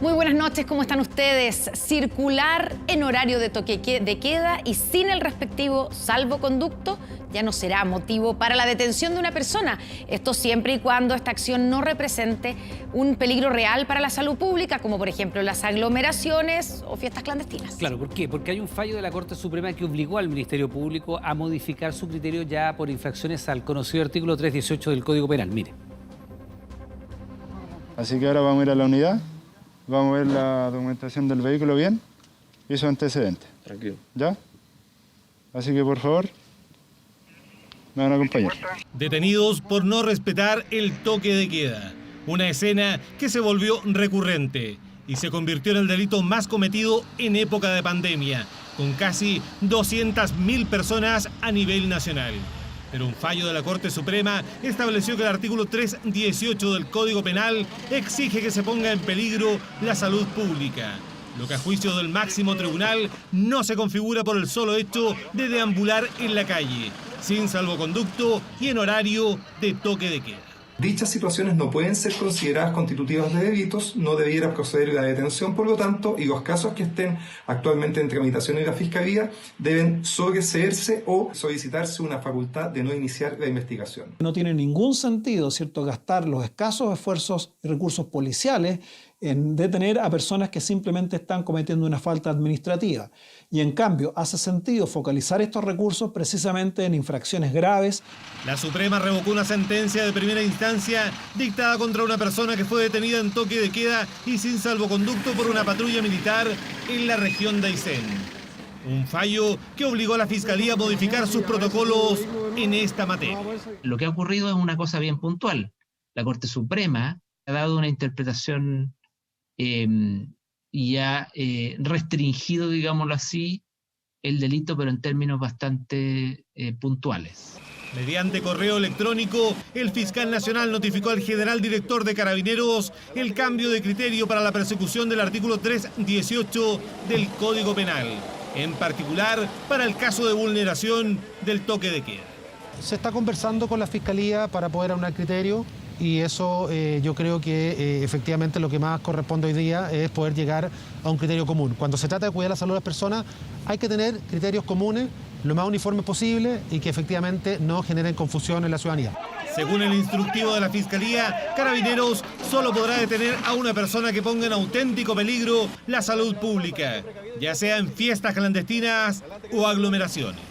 Muy buenas noches, ¿cómo están ustedes? Circular en horario de toque de queda y sin el respectivo salvoconducto ya no será motivo para la detención de una persona. Esto siempre y cuando esta acción no represente un peligro real para la salud pública, como por ejemplo las aglomeraciones o fiestas clandestinas. Claro, ¿por qué? Porque hay un fallo de la Corte Suprema que obligó al Ministerio Público a modificar su criterio ya por infracciones al conocido artículo 318 del Código Penal. Mire. Así que ahora vamos a ir a la unidad, vamos a ver la documentación del vehículo bien y sus antecedentes. Tranquilo. ¿Ya? Así que por favor, me van a acompañar. Detenidos por no respetar el toque de queda. Una escena que se volvió recurrente y se convirtió en el delito más cometido en época de pandemia, con casi 200.000 personas a nivel nacional. Pero un fallo de la Corte Suprema estableció que el artículo 318 del Código Penal exige que se ponga en peligro la salud pública, lo que a juicio del máximo tribunal no se configura por el solo hecho de deambular en la calle, sin salvoconducto y en horario de toque de queda. Dichas situaciones no pueden ser consideradas constitutivas de delitos, no debiera proceder la detención, por lo tanto, y los casos que estén actualmente en tramitación en la Fiscalía deben sobreseerse o solicitarse una facultad de no iniciar la investigación. No tiene ningún sentido, ¿cierto?, gastar los escasos esfuerzos y recursos policiales en detener a personas que simplemente están cometiendo una falta administrativa. Y en cambio, hace sentido focalizar estos recursos precisamente en infracciones graves. La Suprema revocó una sentencia de primera instancia dictada contra una persona que fue detenida en toque de queda y sin salvoconducto por una patrulla militar en la región de Aysén. Un fallo que obligó a la Fiscalía a modificar sus protocolos en esta materia. Lo que ha ocurrido es una cosa bien puntual. La Corte Suprema ha dado una interpretación y ha restringido, digámoslo así, el delito, pero en términos bastante puntuales. Mediante correo electrónico, el fiscal nacional notificó al general director de Carabineros el cambio de criterio para la persecución del artículo 318 del Código Penal, en particular para el caso de vulneración del toque de queda. Se está conversando con la Fiscalía para poder aunar criterio. Y eso yo creo que efectivamente lo que más corresponde hoy día es poder llegar a un criterio común. Cuando se trata de cuidar la salud de las personas, hay que tener criterios comunes, lo más uniformes posible y que efectivamente no generen confusión en la ciudadanía. Según el instructivo de la Fiscalía, Carabineros solo podrá detener a una persona que ponga en auténtico peligro la salud pública, ya sea en fiestas clandestinas o aglomeraciones.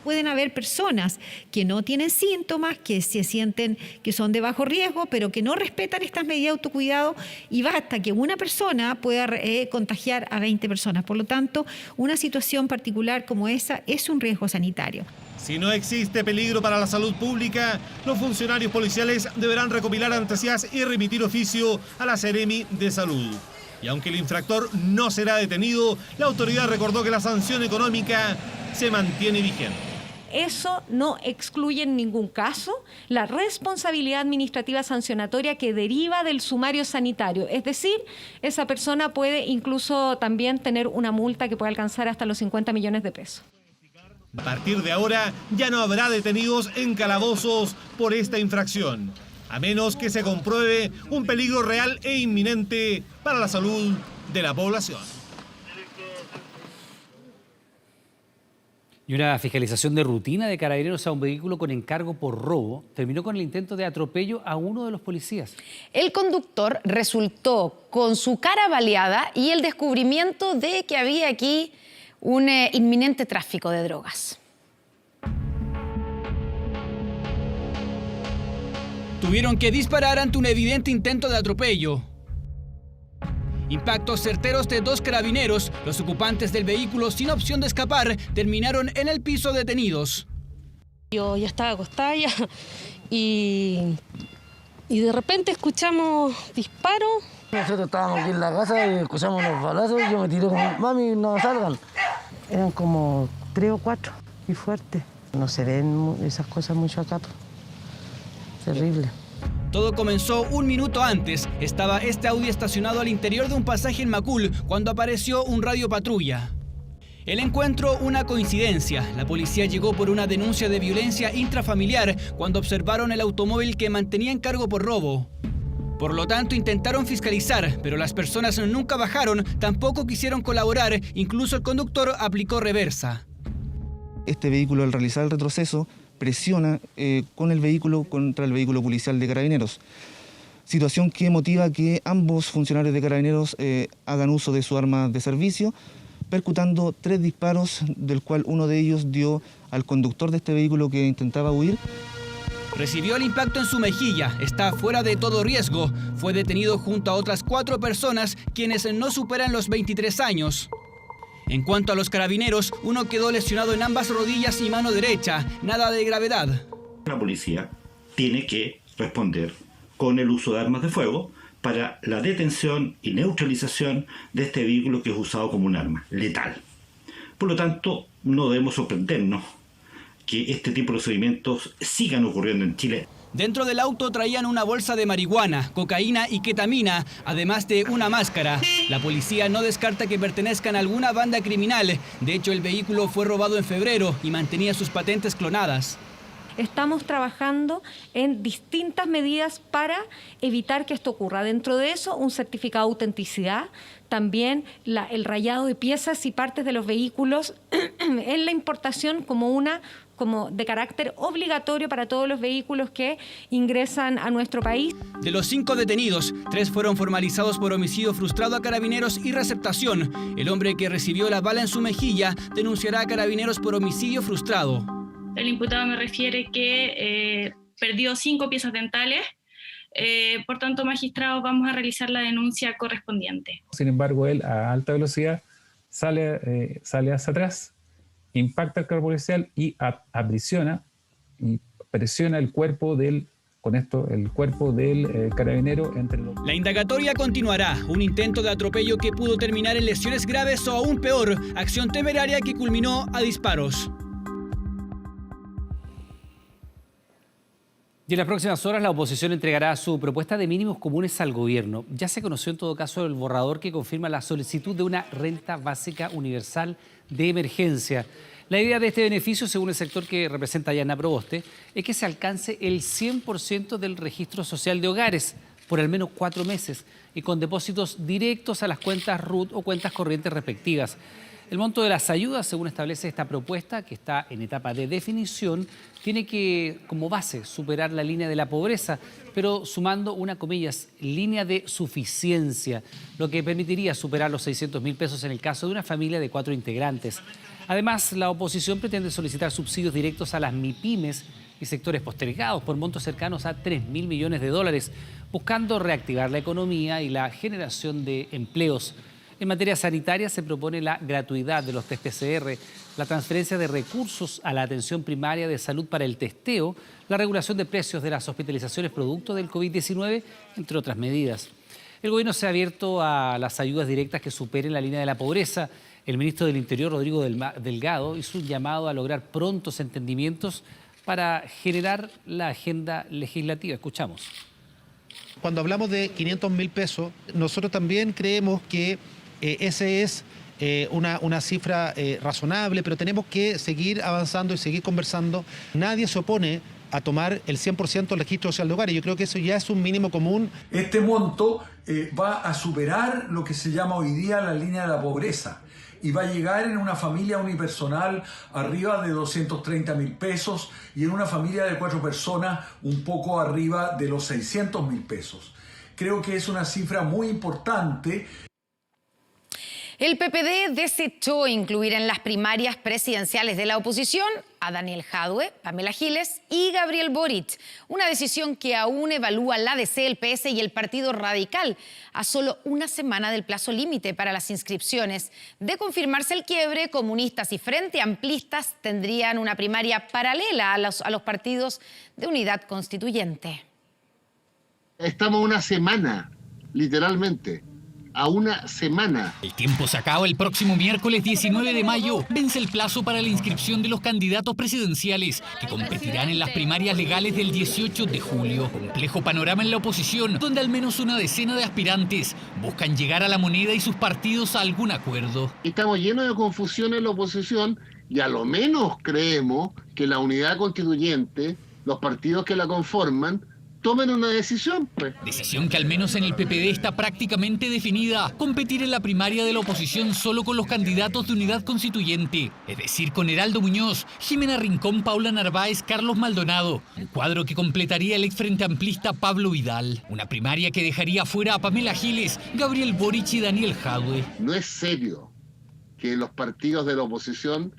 Pueden haber personas que no tienen síntomas, que se sienten que son de bajo riesgo, pero que no respetan estas medidas de autocuidado y basta que una persona pueda contagiar a 20 personas. Por lo tanto, una situación particular como esa es un riesgo sanitario. Si no existe peligro para la salud pública, los funcionarios policiales deberán recopilar antecedentes y remitir oficio a la Seremi de Salud. Y aunque el infractor no será detenido, la autoridad recordó que la sanción económica se mantiene vigente. Eso no excluye en ningún caso la responsabilidad administrativa sancionatoria que deriva del sumario sanitario. Es decir, esa persona puede incluso también tener una multa que puede alcanzar hasta los 50 millones de pesos. A partir de ahora ya no habrá detenidos en calabozos por esta infracción, a menos que se compruebe un peligro real e inminente para la salud de la población. Y una fiscalización de rutina de Carabineros a un vehículo con encargo por robo terminó con el intento de atropello a uno de los policías. El conductor resultó con su cara baleada y el descubrimiento de que había aquí un inminente tráfico de drogas. Tuvieron que disparar ante un evidente intento de atropello. Impactos certeros de 2 carabineros, los ocupantes del vehículo sin opción de escapar terminaron en el piso detenidos. Yo ya estaba acostada ya y de repente escuchamos disparos. Nosotros estábamos aquí en la casa y escuchamos los balazos y yo me tiré como, mami, no salgan. Eran como 3 o 4 y fuertes. No se ven esas cosas mucho acá. Terrible. Todo comenzó un minuto antes. Estaba este Audi estacionado al interior de un pasaje en Macul cuando apareció un radio patrulla. El encuentro, una coincidencia. La policía llegó por una denuncia de violencia intrafamiliar cuando observaron el automóvil que mantenía en cargo por robo. Por lo tanto, intentaron fiscalizar, pero las personas nunca bajaron, tampoco quisieron colaborar, incluso el conductor aplicó reversa. Este vehículo, al realizar el retroceso, presiona con el vehículo contra el vehículo policial de Carabineros. Situación que motiva que ambos funcionarios de Carabineros hagan uso de su arma de servicio, percutando 3 disparos, del cual uno de ellos dio al conductor de este vehículo que intentaba huir. Recibió el impacto en su mejilla, está fuera de todo riesgo. Fue detenido junto a otras 4 personas, quienes no superan los 23 años. En cuanto a los carabineros, uno quedó lesionado en ambas rodillas y mano derecha, nada de gravedad. La policía tiene que responder con el uso de armas de fuego para la detención y neutralización de este vehículo que es usado como un arma letal. Por lo tanto, no debemos sorprendernos que este tipo de procedimientos sigan ocurriendo en Chile. Dentro del auto traían una bolsa de marihuana, cocaína y ketamina, además de una máscara. La policía no descarta que pertenezcan a alguna banda criminal. De hecho, el vehículo fue robado en febrero y mantenía sus patentes clonadas. Estamos trabajando en distintas medidas para evitar que esto ocurra. Dentro de eso, un certificado de autenticidad, también el rayado de piezas y partes de los vehículos en la importación como de carácter obligatorio para todos los vehículos que ingresan a nuestro país. De los 5 detenidos, 3 fueron formalizados por homicidio frustrado a Carabineros y receptación. El hombre que recibió la bala en su mejilla denunciará a Carabineros por homicidio frustrado. El imputado me refiere que perdió 5 piezas dentales. Por tanto, magistrados, vamos a realizar la denuncia correspondiente. Sin embargo, él a alta velocidad sale hacia atrás, impacta el carro policial y aprisiona y presiona el cuerpo del carabinero entre los... La indagatoria continuará. Un intento de atropello que pudo terminar en lesiones graves o aún peor, acción temeraria que culminó a disparos. Y en las próximas horas la oposición entregará su propuesta de mínimos comunes al gobierno. Ya se conoció en todo caso el borrador que confirma la solicitud de una renta básica universal de emergencia. La idea de este beneficio, según el sector que representa Yana Proboste, es que se alcance el 100% del registro social de hogares por al menos 4 meses y con depósitos directos a las cuentas RUT o cuentas corrientes respectivas. El monto de las ayudas, según establece esta propuesta, que está en etapa de definición, tiene que, como base, superar la línea de la pobreza, pero sumando una, comillas, línea de suficiencia, lo que permitiría superar los 600.000 pesos en el caso de una familia de 4 integrantes. Además, la oposición pretende solicitar subsidios directos a las MIPYMES y sectores postergados por montos cercanos a 3.000 millones de dólares, buscando reactivar la economía y la generación de empleos. En materia sanitaria se propone la gratuidad de los test PCR, la transferencia de recursos a la atención primaria de salud para el testeo, la regulación de precios de las hospitalizaciones producto del COVID-19, entre otras medidas. El gobierno se ha abierto a las ayudas directas que superen la línea de la pobreza. El ministro del Interior, Rodrigo Delgado, hizo un llamado a lograr prontos entendimientos para generar la agenda legislativa. Escuchamos. Cuando hablamos de 500.000 pesos, nosotros también creemos que ese es una cifra razonable, pero tenemos que seguir avanzando y seguir conversando. Nadie se opone a tomar el 100% del registro social de hogares. Yo creo que eso ya es un mínimo común. Este monto va a superar lo que se llama hoy día la línea de la pobreza y va a llegar en una familia unipersonal arriba de 230.000 pesos y en una familia de 4 personas un poco arriba de los 600.000 pesos. Creo que es una cifra muy importante. El PPD desechó incluir en las primarias presidenciales de la oposición a Daniel Jadue, Pamela Giles y Gabriel Boric. Una decisión que aún evalúa la DC, el PS y el Partido Radical a solo una semana del plazo límite para las inscripciones. De confirmarse el quiebre, comunistas y Frente Amplistas tendrían una primaria paralela a los partidos de Unidad Constituyente. Estamos una semana, literalmente. A una semana. El tiempo se acaba el próximo miércoles 19 de mayo. Vence el plazo para la inscripción de los candidatos presidenciales que competirán en las primarias legales del 18 de julio. Complejo panorama en la oposición, donde al menos una decena de aspirantes buscan llegar a la moneda y sus partidos a algún acuerdo. Estamos llenos de confusión en la oposición y a lo menos creemos que la unidad constituyente, los partidos que la conforman, tomen una decisión, pues. Decisión que al menos en el PPD está prácticamente definida: competir en la primaria de la oposición solo con los candidatos de Unidad Constituyente, es decir, con Heraldo Muñoz, Jimena Rincón, Paula Narváez, Carlos Maldonado, un cuadro que completaría el ex frente amplista Pablo Vidal, una primaria que dejaría fuera a Pamela Giles, Gabriel Boric y Daniel Jadwe. No es serio que los partidos de la oposición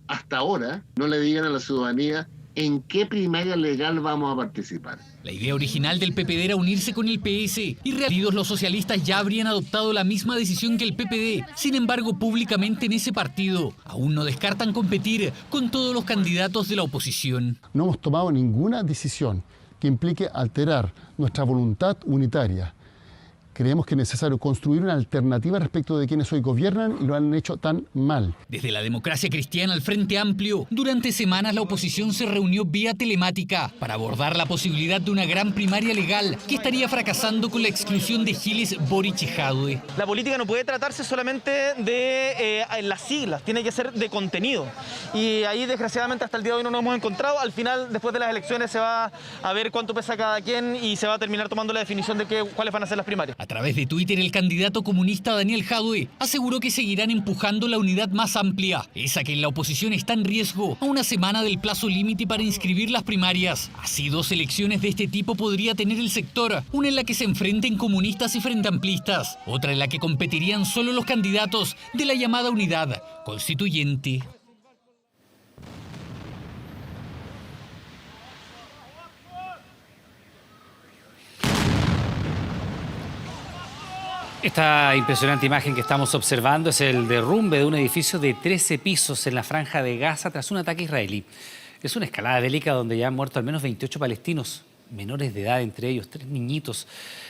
hasta ahora no le digan a la ciudadanía en qué primaria legal vamos a participar. La idea original del PPD era unirse con el PS y reunidos los socialistas ya habrían adoptado la misma decisión que el PPD. Sin embargo, públicamente en ese partido aún no descartan competir con todos los candidatos de la oposición. No hemos tomado ninguna decisión que implique alterar nuestra voluntad unitaria. Creemos que es necesario construir una alternativa respecto de quienes hoy gobiernan y lo han hecho tan mal. Desde la Democracia Cristiana al Frente Amplio, durante semanas la oposición se reunió vía telemática para abordar la posibilidad de una gran primaria legal que estaría fracasando con la exclusión de Giles, Boric y Jadwe. La política no puede tratarse solamente de las siglas, tiene que ser de contenido. Y ahí, desgraciadamente, hasta el día de hoy no nos hemos encontrado. Al final, después de las elecciones, se va a ver cuánto pesa cada quien y se va a terminar tomando la definición de cuáles van a ser las primarias. A través de Twitter, el candidato comunista Daniel Jadwe aseguró que seguirán empujando la unidad más amplia, esa que en la oposición está en riesgo a una semana del plazo límite para inscribir las primarias. Así, 2 elecciones de este tipo podría tener el sector, una en la que se enfrenten comunistas y frente amplistas, otra en la que competirían solo los candidatos de la llamada unidad constituyente. Esta impresionante imagen que estamos observando es el derrumbe de un edificio de 13 pisos en la Franja de Gaza tras un ataque israelí. Es una escalada bélica donde ya han muerto al menos 28 palestinos, menores de edad entre ellos, 3 niñitos.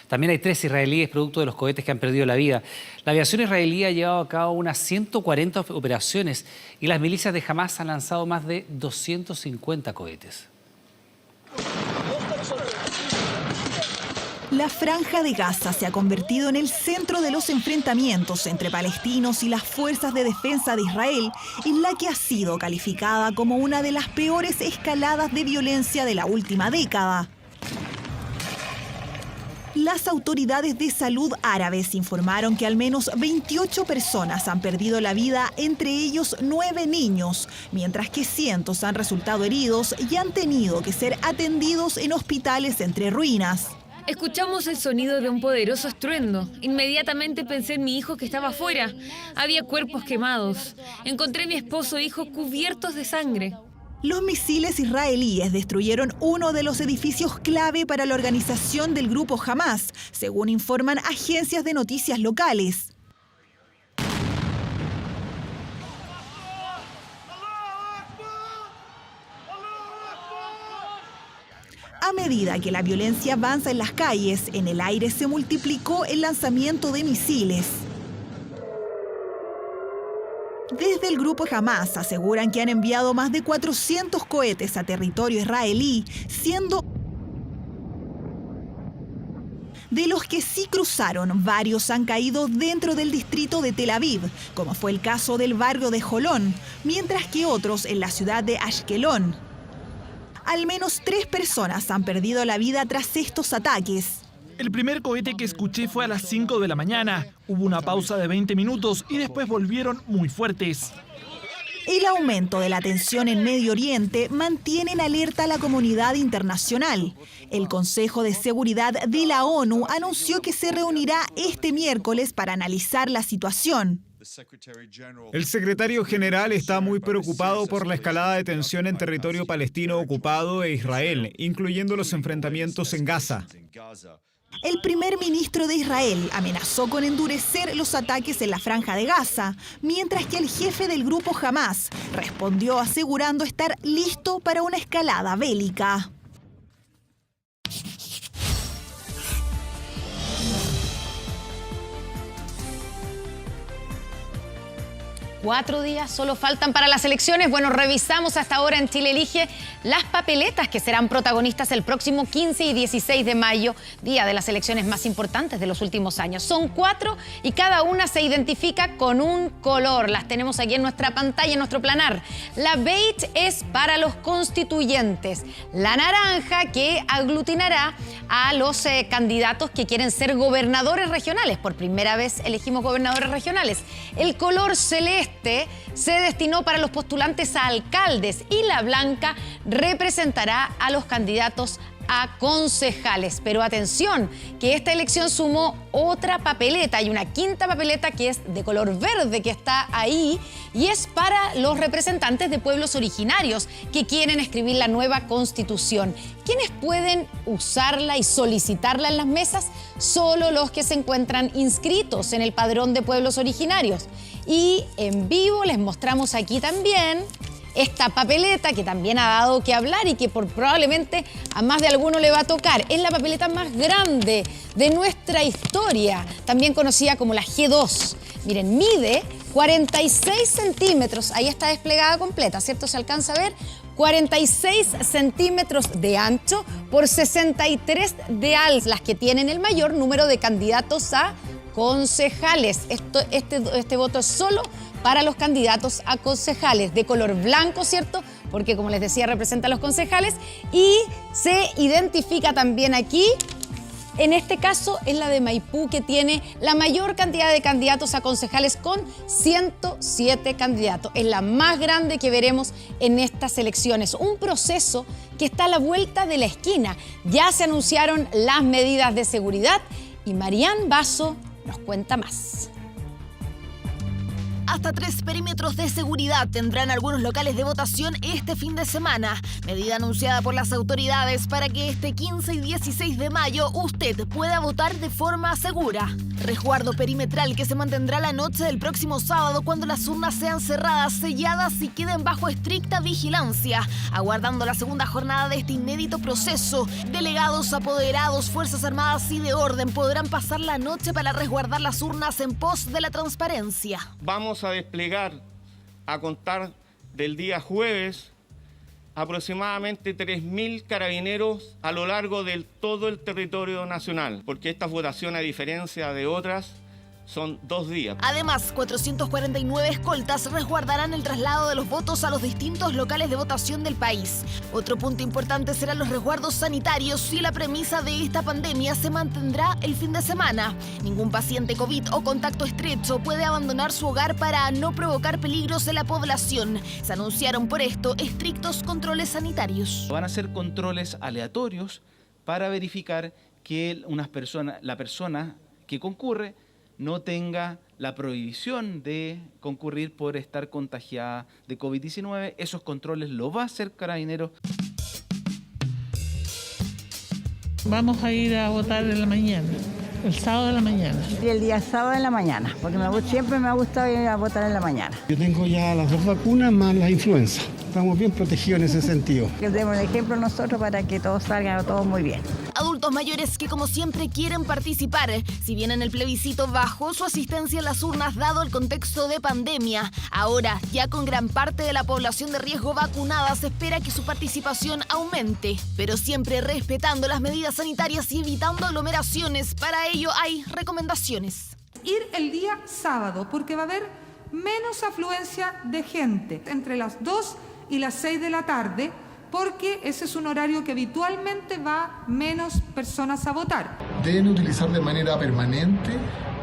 También hay 3 israelíes producto de los cohetes que han perdido la vida. La aviación israelí ha llevado a cabo unas 140 operaciones y las milicias de Hamás han lanzado más de 250 cohetes. La Franja de Gaza se ha convertido en el centro de los enfrentamientos entre palestinos y las fuerzas de defensa de Israel, en la que ha sido calificada como una de las peores escaladas de violencia de la última década. Las autoridades de salud árabes informaron que al menos 28 personas han perdido la vida, entre ellos 9 niños, mientras que cientos han resultado heridos y han tenido que ser atendidos en hospitales entre ruinas. Escuchamos el sonido de un poderoso estruendo. Inmediatamente pensé en mi hijo que estaba afuera. Había cuerpos quemados. Encontré a mi esposo e hijo cubiertos de sangre. Los misiles israelíes destruyeron uno de los edificios clave para la organización del grupo Hamás, según informan agencias de noticias locales. A medida que la violencia avanza en las calles, en el aire se multiplicó el lanzamiento de misiles. Desde el grupo Hamás aseguran que han enviado más de 400 cohetes a territorio israelí, siendo de los que sí cruzaron, varios han caído dentro del distrito de Tel Aviv, como fue el caso del barrio de Jolón, mientras que otros en la ciudad de Ashkelon. Al menos 3 personas han perdido la vida tras estos ataques. El primer cohete que escuché fue a las 5 de la mañana. Hubo una pausa de 20 minutos y después volvieron muy fuertes. El aumento de la tensión en Medio Oriente mantiene en alerta a la comunidad internacional. El Consejo de Seguridad de la ONU anunció que se reunirá este miércoles para analizar la situación. El secretario general está muy preocupado por la escalada de tensión en territorio palestino ocupado e Israel, incluyendo los enfrentamientos en Gaza. El primer ministro de Israel amenazó con endurecer los ataques en la Franja de Gaza, mientras que el jefe del grupo Hamás respondió asegurando estar listo para una escalada bélica. 4 días solo faltan para las elecciones. Bueno, revisamos hasta ahora en Chile Elige las papeletas que serán protagonistas el próximo 15 y 16 de mayo, día de las elecciones más importantes de los últimos años. Son 4 y cada una se identifica con un color. Las tenemos aquí en nuestra pantalla, en nuestro planar. La beige es para los constituyentes. La naranja, que aglutinará a los candidatos que quieren ser gobernadores regionales. Por primera vez elegimos gobernadores regionales. El color celeste se destinó para los postulantes a alcaldes y la blanca representará a los candidatos a concejales. Pero atención, que esta elección sumó otra papeleta. Hay una quinta papeleta que es de color verde que está ahí y es para los representantes de pueblos originarios que quieren escribir la nueva Constitución. ¿Quiénes pueden usarla y solicitarla en las mesas? Solo los que se encuentran inscritos en el padrón de pueblos originarios. Y en vivo les mostramos aquí también esta papeleta que también ha dado que hablar y que probablemente a más de alguno le va a tocar. Es la papeleta más grande de nuestra historia, también conocida como la G2. Miren, mide 46 centímetros, ahí está desplegada completa, ¿cierto? ¿Se alcanza a ver? 46 centímetros de ancho por 63 de alto, las que tienen el mayor número de candidatos a concejales. Este voto es solo para los candidatos a concejales, de color blanco, ¿cierto? Porque, como les decía, representa a los concejales y se identifica también aquí. En este caso es la de Maipú, que tiene la mayor cantidad de candidatos a concejales con 107 candidatos. Es la más grande que veremos en estas elecciones. Un proceso que está a la vuelta de la esquina. Ya se anunciaron las medidas de seguridad y Marián Basso nos cuenta más. Hasta 3 perímetros de seguridad tendrán algunos locales de votación este fin de semana. Medida anunciada por las autoridades para que este 15 y 16 de mayo usted pueda votar de forma segura. Resguardo perimetral que se mantendrá la noche del próximo sábado cuando las urnas sean cerradas, selladas y queden bajo estricta vigilancia. Aguardando la segunda jornada de este inédito proceso, delegados, apoderados, Fuerzas Armadas y de orden podrán pasar la noche para resguardar las urnas en pos de la transparencia. Vamos a desplegar, a contar del día jueves, aproximadamente 3.000 carabineros a lo largo de todo el territorio nacional, porque esta votación, a diferencia de otras, son 2 días. Además, 449 escoltas resguardarán el traslado de los votos a los distintos locales de votación del país. Otro punto importante serán los resguardos sanitarios y la premisa de esta pandemia se mantendrá el fin de semana. Ningún paciente COVID o contacto estrecho puede abandonar su hogar para no provocar peligros en la población. Se anunciaron por esto estrictos controles sanitarios. Van a ser controles aleatorios para verificar que la persona que concurre no tenga la prohibición de concurrir por estar contagiada de COVID-19. Esos controles los va a hacer Carabineros. Vamos a ir a votar en la mañana, el sábado de la mañana. Y el día sábado en la mañana, porque siempre me ha gustado ir a votar en la mañana. Yo tengo ya las 2 vacunas más la influenza. Estamos bien protegidos en ese sentido. Que demos el ejemplo nosotros para que todos salgan todos muy bien. Adultos mayores que, como siempre, quieren participar. Si bien en el plebiscito bajó su asistencia en las urnas dado el contexto de pandemia, ahora, ya con gran parte de la población de riesgo vacunada, se espera que su participación aumente, pero siempre respetando las medidas sanitarias y evitando aglomeraciones. Para ello hay recomendaciones. Ir el día sábado, porque va a haber menos afluencia de gente entre las 2 y las 6 de la tarde, porque ese es un horario que habitualmente va menos personas a votar. Deben utilizar de manera permanente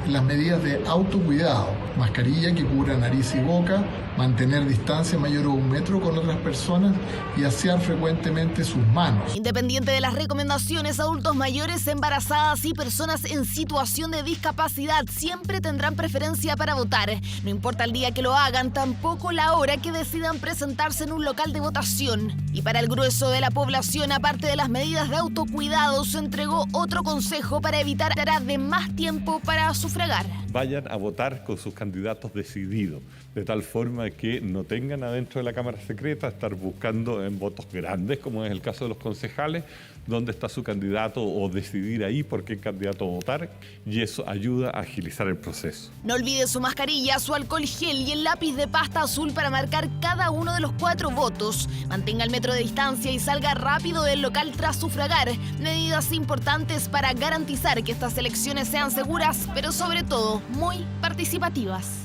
las medidas de autocuidado, mascarilla que cubra nariz y boca, mantener distancia mayor a 1 metro con otras personas y asear frecuentemente sus manos. Independiente de las recomendaciones, adultos mayores, embarazadas y personas en situación de discapacidad siempre tendrán preferencia para votar. No importa el día que lo hagan, tampoco la hora que decidan presentarse en un local de votación. Y para el grueso de la población, aparte de las medidas de autocuidado, se entregó otro consejo para evitar de más tiempo para sufragar. Vayan a votar con sus candidatos decididos, de tal forma que no tengan adentro de la Cámara Secreta estar buscando en votos grandes, como es el caso de los concejales, dónde está su candidato o decidir ahí por qué candidato votar, y eso ayuda a agilizar el proceso. No olvide su mascarilla, su alcohol gel y el lápiz de pasta azul para marcar cada uno de los 4 votos. Mantenga el metro de distancia y salga rápido del local tras sufragar. Medidas importantes para garantizar que estas elecciones sean seguras, pero sobre todo muy participativas.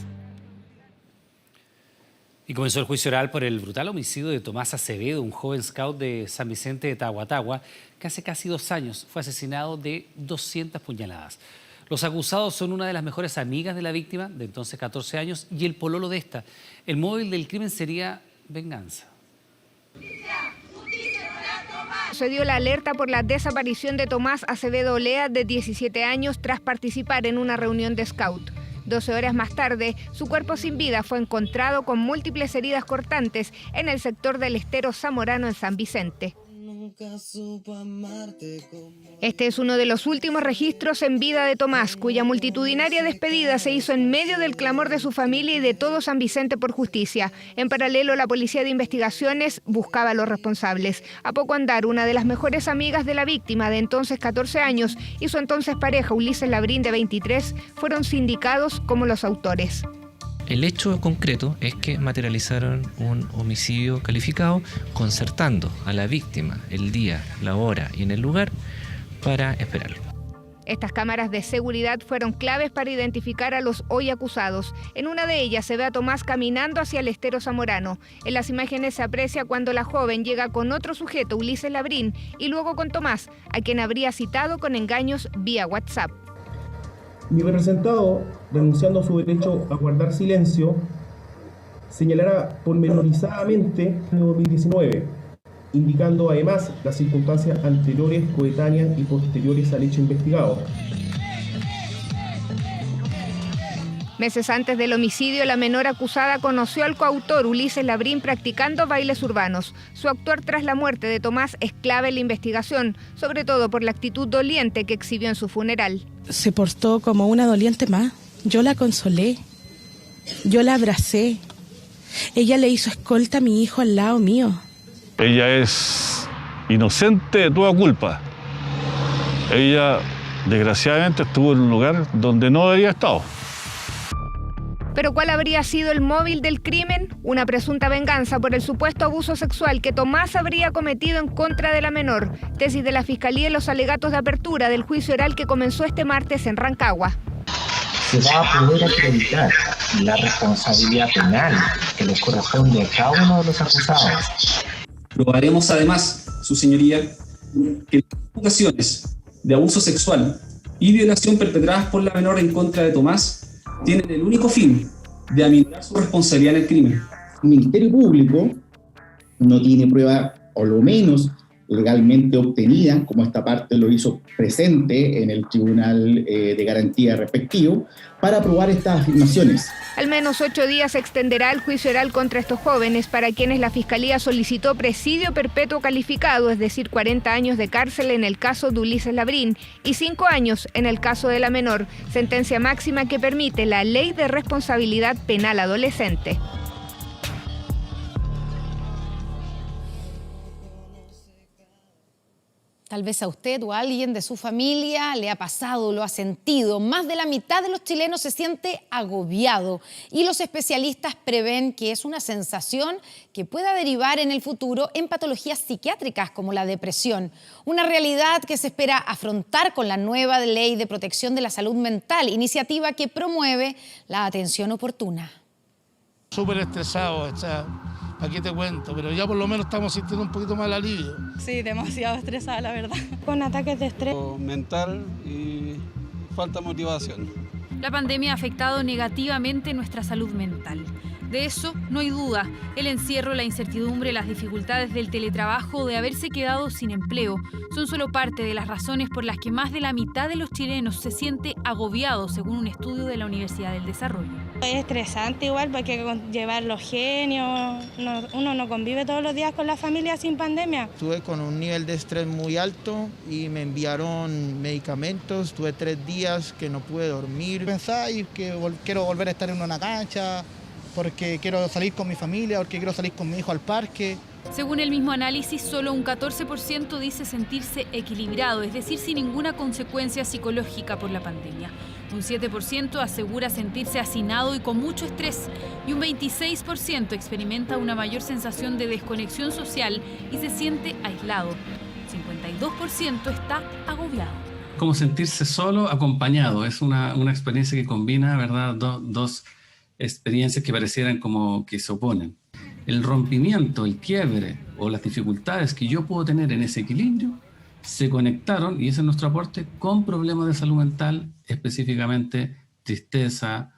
Y comenzó el juicio oral por el brutal homicidio de Tomás Acevedo, un joven scout de San Vicente de Tahuatahua, que hace casi 2 años fue asesinado de 200 puñaladas. Los acusados son una de las mejores amigas de la víctima, de entonces 14 años, y el pololo de esta. El móvil del crimen sería venganza. Se dio la alerta por la desaparición de Tomás Acevedo Olea, de 17 años, tras participar en una reunión de scout. 12 horas más tarde, su cuerpo sin vida fue encontrado con múltiples heridas cortantes en el sector del Estero Zamorano en San Vicente. Este es uno de los últimos registros en vida de Tomás, cuya multitudinaria despedida se hizo en medio del clamor de su familia y de todo San Vicente por justicia. En paralelo, la Policía de Investigaciones buscaba a los responsables. A poco andar, una de las mejores amigas de la víctima, de entonces 14 años, y su entonces pareja, Ulises Labrín, de 23, fueron sindicados como los autores. El hecho concreto es que materializaron un homicidio calificado concertando a la víctima el día, la hora y en el lugar para esperarlo. Estas cámaras de seguridad fueron claves para identificar a los hoy acusados. En una de ellas se ve a Tomás caminando hacia el Estero Zamorano. En las imágenes se aprecia cuando la joven llega con otro sujeto, Ulises Labrín, y luego con Tomás, a quien habría citado con engaños vía WhatsApp. Mi representado, renunciando a su derecho a guardar silencio, señalará pormenorizadamente el 2019, indicando además las circunstancias anteriores, coetáneas y posteriores al hecho investigado. Meses antes del homicidio, la menor acusada conoció al coautor Ulises Labrín practicando bailes urbanos. Su actuar tras la muerte de Tomás es clave en la investigación, sobre todo por la actitud doliente que exhibió en su funeral. Se portó como una doliente más. Yo la consolé, yo la abracé. Ella le hizo escolta a mi hijo al lado mío. Ella es inocente de toda culpa. Ella, desgraciadamente, estuvo en un lugar donde no debería estado. ¿Pero cuál habría sido el móvil del crimen? Una presunta venganza por el supuesto abuso sexual que Tomás habría cometido en contra de la menor. Tesis de la Fiscalía y los alegatos de apertura del juicio oral que comenzó este martes en Rancagua. Se va a poder acreditar la responsabilidad penal que les corresponde a cada uno de los acusados. Probaremos además, su señoría, que las ocasiones de abuso sexual y violación perpetradas por la menor en contra de Tomás tienen el único fin de aminorar su responsabilidad en el crimen. El Ministerio Público no tiene prueba, o lo menos legalmente obtenida, como esta parte lo hizo presente en el Tribunal de Garantía respectivo, para probar estas afirmaciones. Al menos 8 días se extenderá el juicio oral contra estos jóvenes, para quienes la Fiscalía solicitó presidio perpetuo calificado, es decir, 40 años de cárcel en el caso de Ulises Labrín y 5 años en el caso de la menor, sentencia máxima que permite la Ley de Responsabilidad Penal Adolescente. Tal vez a usted o a alguien de su familia le ha pasado, lo ha sentido. Más de la mitad de los chilenos se siente agobiado y los especialistas prevén que es una sensación que pueda derivar en el futuro en patologías psiquiátricas como la depresión. Una realidad que se espera afrontar con la nueva Ley de Protección de la Salud Mental, iniciativa que promueve la atención oportuna. Súper estresado, aquí te cuento, pero ya por lo menos estamos sintiendo un poquito más el alivio. Sí, demasiado estresada, la verdad. Con ataques de estrés. Mental y falta de motivación. La pandemia ha afectado negativamente nuestra salud mental. De eso no hay duda. El encierro, la incertidumbre, las dificultades del teletrabajo o de haberse quedado sin empleo son solo parte de las razones por las que más de la mitad de los chilenos se siente agobiado, según un estudio de la Universidad del Desarrollo. Es estresante igual porque hay que llevar los genios. Uno no convive todos los días con la familia sin pandemia. Estuve con un nivel de estrés muy alto y me enviaron medicamentos. Tuve 3 días que no pude dormir. Pensáis que quiero volver a estar en una cancha, porque quiero salir con mi familia, porque quiero salir con mi hijo al parque. Según el mismo análisis, solo un 14% dice sentirse equilibrado, es decir, sin ninguna consecuencia psicológica por la pandemia. Un 7% asegura sentirse hacinado y con mucho estrés. Y un 26% experimenta una mayor sensación de desconexión social y se siente aislado. 52% está agobiado. Como sentirse solo acompañado. Es una experiencia que combina, ¿verdad?, dos experiencias que parecieran como que se oponen. El rompimiento, el quiebre o las dificultades que yo puedo tener en ese equilibrio se conectaron, y ese es nuestro aporte, con problemas de salud mental, específicamente tristeza,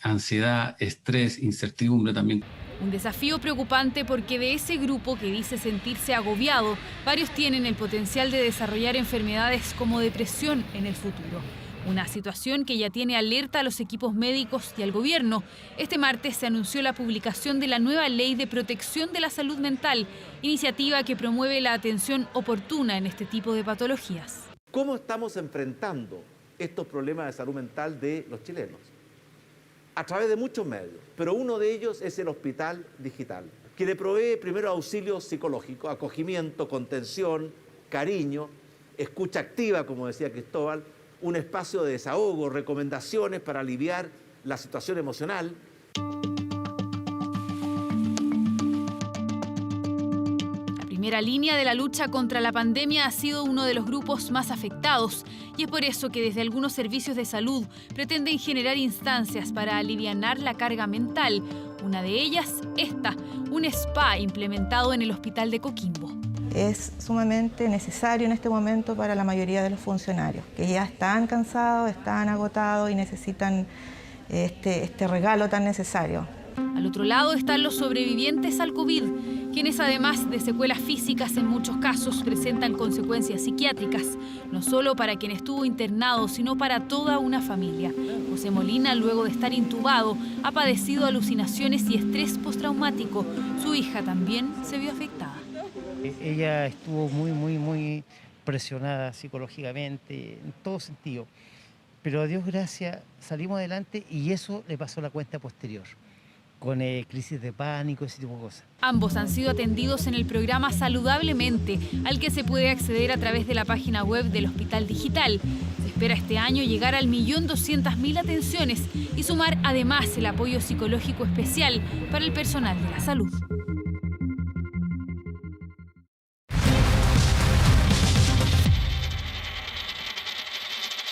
ansiedad, estrés, incertidumbre también. Un desafío preocupante porque de ese grupo que dice sentirse agobiado, varios tienen el potencial de desarrollar enfermedades como depresión en el futuro. Una situación que ya tiene alerta a los equipos médicos y al gobierno. Este martes se anunció la publicación de la nueva Ley de Protección de la Salud Mental, iniciativa que promueve la atención oportuna en este tipo de patologías. ¿Cómo estamos enfrentando estos problemas de salud mental de los chilenos? A través de muchos medios, pero uno de ellos es el Hospital Digital, que le provee primero auxilio psicológico, acogimiento, contención, cariño, escucha activa, como decía Cristóbal, un espacio de desahogo, recomendaciones para aliviar la situación emocional. La primera línea de la lucha contra la pandemia ha sido uno de los grupos más afectados y es por eso que desde algunos servicios de salud pretenden generar instancias para alivianar la carga mental. Una de ellas, un spa implementado en el Hospital de Coquimbo. Es sumamente necesario en este momento para la mayoría de los funcionarios, que ya están cansados, están agotados y necesitan este regalo tan necesario. Al otro lado están los sobrevivientes al COVID, quienes además de secuelas físicas en muchos casos presentan consecuencias psiquiátricas, no solo para quien estuvo internado, sino para toda una familia. José Molina, luego de estar intubado, ha padecido alucinaciones y estrés postraumático. Su hija también se vio afectada. Ella estuvo muy presionada psicológicamente, en todo sentido. Pero a Dios gracias salimos adelante y eso le pasó la cuenta posterior, con crisis de pánico, ese tipo de cosas. Ambos han sido atendidos en el programa Saludablemente, al que se puede acceder a través de la página web del Hospital Digital. Se espera este año llegar al 1.200.000 atenciones y sumar además el apoyo psicológico especial para el personal de la salud.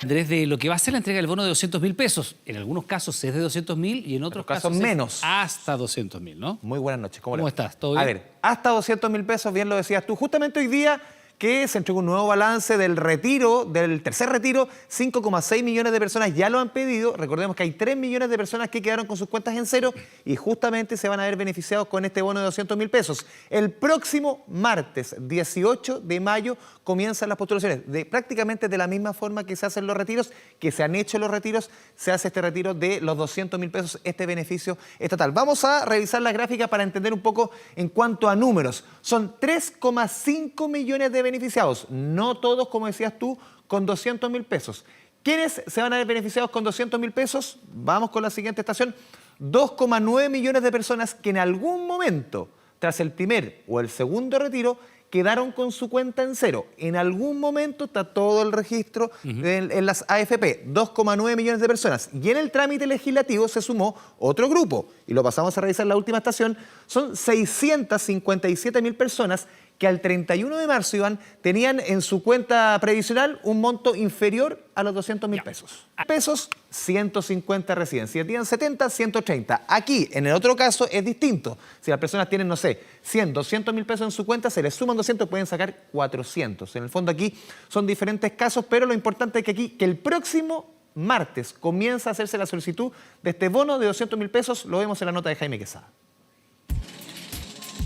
Andrés, de lo que va a ser la entrega del bono de 200.000 pesos. En algunos casos es de 200.000 y en otros casos menos. Hasta 200.000, ¿no? Muy buenas noches. ¿Cómo estás? ¿Todo bien? A ver, hasta 200.000 pesos, bien lo decías tú. Justamente hoy día que se entregó un nuevo balance del retiro, del tercer retiro, 5,6 millones de personas ya lo han pedido. Recordemos que hay 3 millones de personas que quedaron con sus cuentas en cero y justamente se van a ver beneficiados con este bono de 200.000 pesos. El próximo martes 18 de mayo comienzan las postulaciones. Prácticamente de la misma forma que se hacen los retiros, que se han hecho los retiros, se hace este retiro de los 200.000 pesos, este beneficio estatal. Vamos a revisar las gráficas para entender un poco en cuanto a números. Son 3,5 millones de beneficiados, no todos, como decías tú, con 200.000 pesos. ¿Quiénes se van a ver beneficiados con 200.000 pesos? Vamos con la siguiente estación. 2,9 millones de personas que en algún momento, tras el primer o el segundo retiro, quedaron con su cuenta en cero. En algún momento está todo el registro en las AFP, 2,9 millones de personas. Y en el trámite legislativo se sumó otro grupo, y lo pasamos a revisar en la última estación, son 657.000 personas que al 31 de marzo, Iván, tenían en su cuenta previsional un monto inferior a los 200.000 pesos. 150 recién. Si tenían 70, 130. Aquí, en el otro caso, es distinto. Si las personas tienen, no sé, 100, 200.000 pesos en su cuenta, se les suman 200, pueden sacar 400. En el fondo aquí son diferentes casos, pero lo importante es que aquí, que el próximo martes comienza a hacerse la solicitud de este bono de 200.000 pesos. Lo vemos en la nota de Jaime Quesada.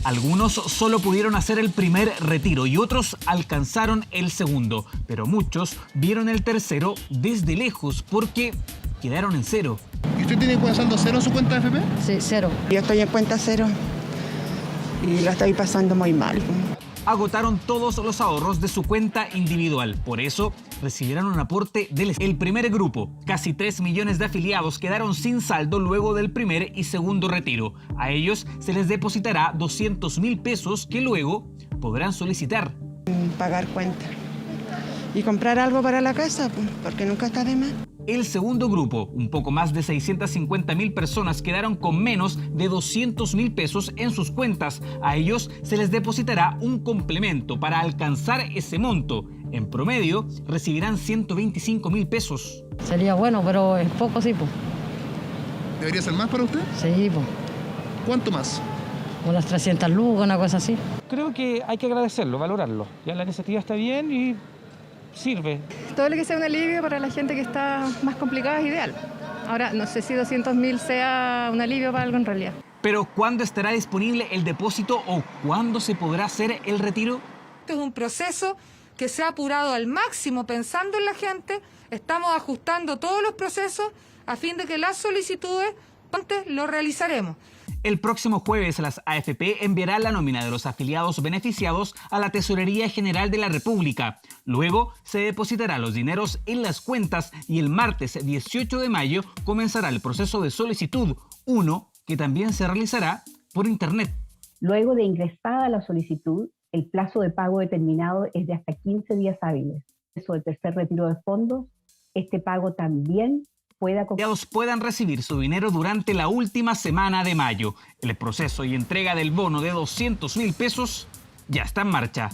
Algunos solo pudieron hacer el primer retiro y otros alcanzaron el segundo, pero muchos vieron el tercero desde lejos porque quedaron en cero. ¿Y usted tiene saldo cero en su cuenta de AFP? Sí, cero. Yo estoy en cuenta cero y la estoy pasando muy mal. Agotaron todos los ahorros de su cuenta individual. Por eso recibieron un aporte del el primer grupo. Casi 3 millones de afiliados quedaron sin saldo luego del primer y segundo retiro. A ellos se les depositará 200.000 pesos que luego podrán solicitar. Pagar cuenta y comprar algo para la casa, porque nunca está de más. El segundo grupo, un poco más de 650.000 personas, quedaron con menos de 200.000 pesos en sus cuentas. A ellos se les depositará un complemento para alcanzar ese monto. En promedio, recibirán 125.000 pesos. Sería bueno, pero es poco, sí, pues. ¿Debería ser más para usted? Sí, pues. ¿Cuánto más? Unas 300 lucas, una cosa así. Creo que hay que agradecerlo, valorarlo. Ya la iniciativa está bien y sirve. Todo lo que sea un alivio para la gente que está más complicada es ideal. Ahora, no sé si 200.000 sea un alivio para algo en realidad. Pero ¿cuándo estará disponible el depósito o cuándo se podrá hacer el retiro? Este es un proceso que se ha apurado al máximo pensando en la gente. Estamos ajustando todos los procesos a fin de que las solicitudes antes lo realizaremos. El próximo jueves las AFP enviará la nómina de los afiliados beneficiados a la Tesorería General de la República. Luego se depositará los dineros en las cuentas y el martes 18 de mayo comenzará el proceso de solicitud, uno que también se realizará por internet. Luego de ingresada la solicitud, el plazo de pago determinado es de hasta 15 días hábiles. Eso del tercer retiro de fondos, este pago también puedan recibir su dinero durante la última semana de mayo. El proceso y entrega del bono de 200.000 pesos ya está en marcha.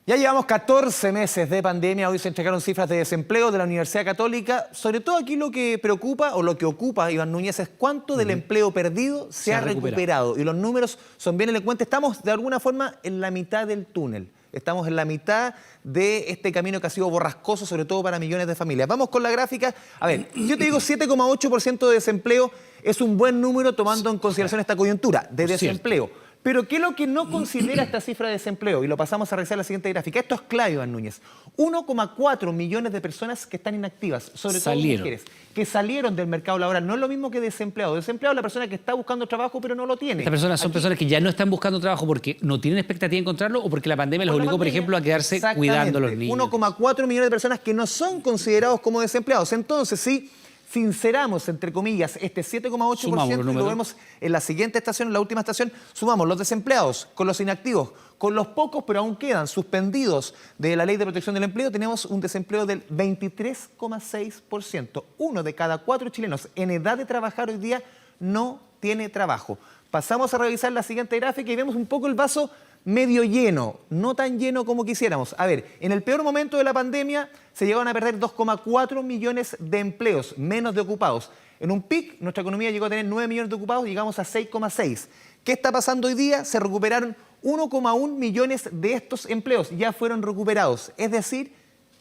Ya llevamos 14 meses de pandemia. Hoy se entregaron cifras de desempleo de la Universidad Católica. Sobre todo aquí lo que preocupa o lo que ocupa Iván Núñez es cuánto del empleo perdido se ha recuperado. Y los números son bien elocuentes. Estamos de alguna forma en la mitad del túnel. Estamos en la mitad de este camino que ha sido borrascoso, sobre todo para millones de familias. Vamos con la gráfica. A ver, yo te digo 7,8% de desempleo es un buen número tomando en consideración esta coyuntura de desempleo. Pero ¿qué es lo que no considera esta cifra de desempleo? Y lo pasamos a revisar en la siguiente gráfica. Esto es clave, Iván Núñez. 1,4 millones de personas que están inactivas, sobre todo mujeres, que salieron del mercado laboral. No es lo mismo que desempleado. Desempleado es la persona que está buscando trabajo pero no lo tiene. Estas personas son personas que ya no están buscando trabajo porque no tienen expectativa de encontrarlo o porque la pandemia los obligó, por ejemplo, a quedarse cuidando a los niños. 1,4 millones de personas que no son considerados como desempleados. Entonces, sí, sinceramos, entre comillas, este 7,8% y lo vemos en la siguiente estación, en la última estación, sumamos los desempleados con los inactivos, con los pocos, pero aún quedan suspendidos de la Ley de Protección del Empleo, tenemos un desempleo del 23,6%. 1 de cada 4 chilenos en edad de trabajar hoy día no tiene trabajo. Pasamos a revisar la siguiente gráfica y vemos un poco el vaso medio lleno, no tan lleno como quisiéramos. A ver, en el peor momento de la pandemia se llegaron a perder 2,4 millones de empleos, menos de ocupados. En un pic, nuestra economía llegó a tener 9 millones de ocupados, llegamos a 6,6. ¿Qué está pasando hoy día? Se recuperaron 1,1 millones de estos empleos, ya fueron recuperados. Es decir,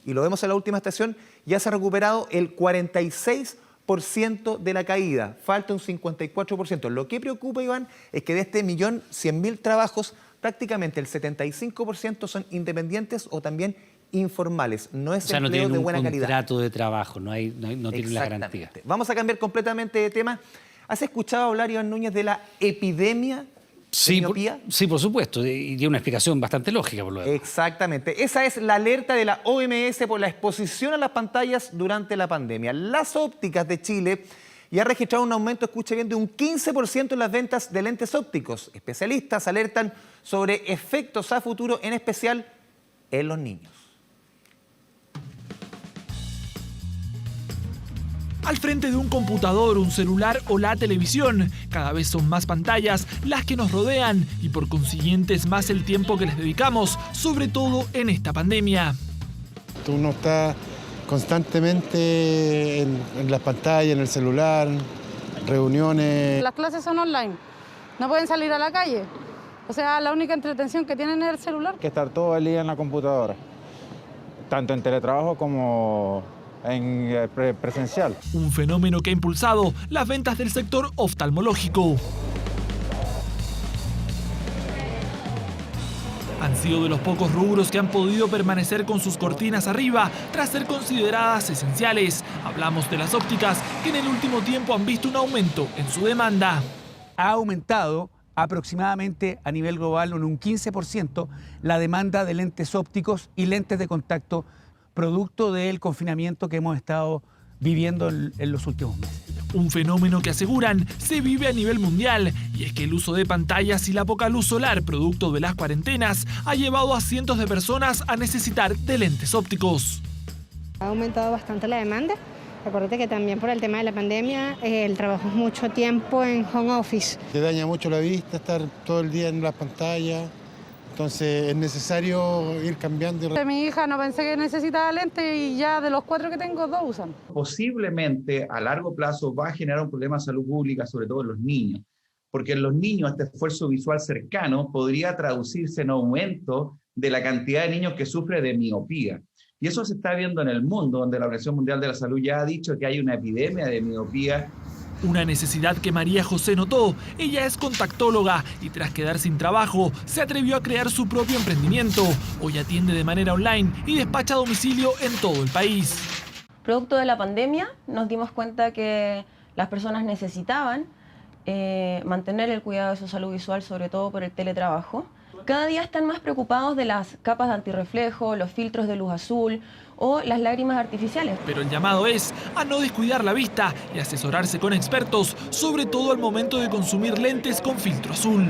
y lo vemos en la última estación, ya se ha recuperado el 46% de la caída, falta un 54%. Lo que preocupa, Iván, es que de este 1.100.000 trabajos, prácticamente el 75% son independientes o también informales. No es empleo de buena calidad. No tienen un contrato de trabajo, no tienen la garantía. Vamos a cambiar completamente de tema. ¿Has escuchado hablar, Iván Núñez, de la epidemia de miopía? Sí, por supuesto, y tiene una explicación bastante lógica por lo demás. Exactamente. Esa es la alerta de la OMS por la exposición a las pantallas durante la pandemia. Las ópticas de Chile y ha registrado un aumento, escuche bien, de un 15% en las ventas de lentes ópticos. Especialistas alertan sobre efectos a futuro, en especial en los niños. Al frente de un computador, un celular o la televisión, cada vez son más pantallas las que nos rodean y por consiguiente es más el tiempo que les dedicamos, sobre todo en esta pandemia. Uno está constantemente en las pantallas, en el celular, reuniones. Las clases son online, no pueden salir a la calle. O sea, la única entretención que tienen es el celular. Que estar todo el día en la computadora, tanto en teletrabajo como en presencial. Un fenómeno que ha impulsado las ventas del sector oftalmológico. Han sido de los pocos rubros que han podido permanecer con sus cortinas arriba tras ser consideradas esenciales. Hablamos de las ópticas, que en el último tiempo han visto un aumento en su demanda. Ha aumentado aproximadamente a nivel global en un 15% la demanda de lentes ópticos y lentes de contacto, producto del confinamiento que hemos estado viviendo en los últimos meses. Un fenómeno que aseguran se vive a nivel mundial, y es que el uso de pantallas y la poca luz solar producto de las cuarentenas ha llevado a cientos de personas a necesitar de lentes ópticos. Ha aumentado bastante la demanda. Acuérdate que también por el tema de la pandemia, el trabajo es mucho tiempo en home office. Te daña mucho la vista estar todo el día en las pantallas, entonces es necesario ir cambiando. Mi hija no pensé que necesitaba lentes y ya de los 4 que tengo, 2 usan. Posiblemente a largo plazo va a generar un problema de salud pública, sobre todo en los niños, porque en los niños este esfuerzo visual cercano podría traducirse en aumento de la cantidad de niños que sufren de miopía. Y eso se está viendo en el mundo, donde la Organización Mundial de la Salud ya ha dicho que hay una epidemia de miopía. Una necesidad que María José notó. Ella es contactóloga y tras quedar sin trabajo, se atrevió a crear su propio emprendimiento. Hoy atiende de manera online y despacha a domicilio en todo el país. Producto de la pandemia, nos dimos cuenta que las personas necesitaban mantener el cuidado de su salud visual, sobre todo por el teletrabajo. Cada día están más preocupados de las capas de antirreflejo, los filtros de luz azul o las lágrimas artificiales. Pero el llamado es a no descuidar la vista y asesorarse con expertos, sobre todo al momento de consumir lentes con filtro azul.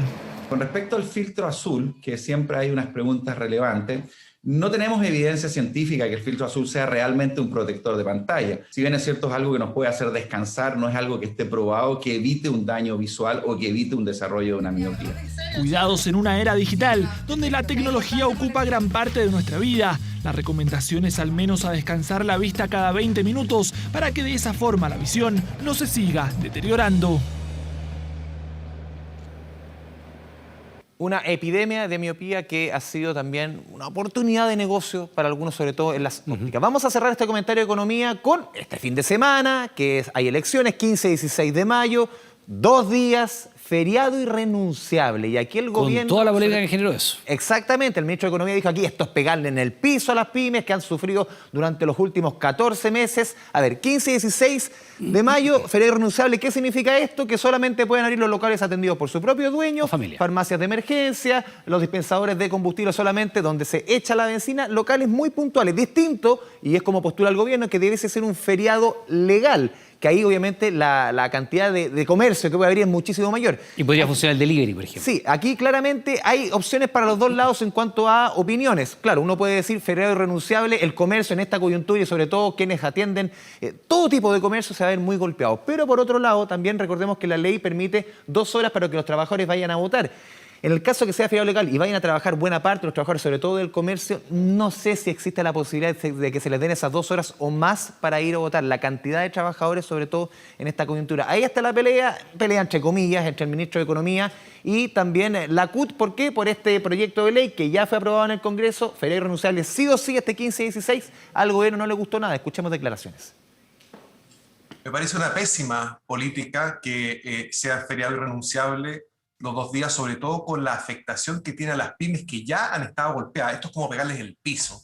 Con respecto al filtro azul, que siempre hay unas preguntas relevantes, no tenemos evidencia científica que el filtro azul sea realmente un protector de pantalla. Si bien es cierto, es algo que nos puede hacer descansar, no es algo que esté probado que evite un daño visual o que evite un desarrollo de una miopía. Cuidados en una era digital, donde la tecnología ocupa gran parte de nuestra vida. La recomendación es al menos a descansar la vista cada 20 minutos para que de esa forma la visión no se siga deteriorando. Una epidemia de miopía que ha sido también una oportunidad de negocio para algunos, sobre todo en las ópticas. Vamos a cerrar este comentario de economía con este fin de semana, que hay elecciones, 15 y 16 de mayo, 2 días, feriado irrenunciable. Y aquí el gobierno... Con toda la polémica que generó eso. Exactamente, el ministro de Economía dijo aquí, esto es pegarle en el piso a las pymes que han sufrido durante los últimos 14 meses. A ver, 15 y 16 de mayo, feriado irrenunciable. ¿Qué significa esto? Que solamente pueden abrir los locales atendidos por su propio dueño, farmacias de emergencia, los dispensadores de combustible solamente donde se echa la benzina, locales muy puntuales. Distinto, y es como postula el gobierno, que debe ser un feriado legal, que ahí obviamente la cantidad de comercio que puede abrir es muchísimo mayor. Y podría funcionar el delivery, por ejemplo. Sí, aquí claramente hay opciones para los dos lados en cuanto a opiniones. Claro, uno puede decir feriado irrenunciable, el comercio en esta coyuntura y sobre todo quienes atienden todo tipo de comercio se va a ver muy golpeado. Pero por otro lado, también recordemos que la ley permite 2 horas para que los trabajadores vayan a votar. En el caso que sea feriado legal y vayan a trabajar buena parte de los trabajadores, sobre todo del comercio, no sé si existe la posibilidad de que se les den esas 2 horas o más para ir a votar. La cantidad de trabajadores, sobre todo en esta coyuntura. Ahí está la pelea entre comillas, entre el ministro de Economía y también la CUT. ¿Por qué? Por este proyecto de ley que ya fue aprobado en el Congreso, feriado irrenunciable sí o sí este 15 y 16. Al gobierno no le gustó nada. Escuchemos declaraciones. Me parece una pésima política que sea feriado irrenunciable los 2 días, sobre todo con la afectación que tiene a las pymes que ya han estado golpeadas. Esto es como pegarles el piso.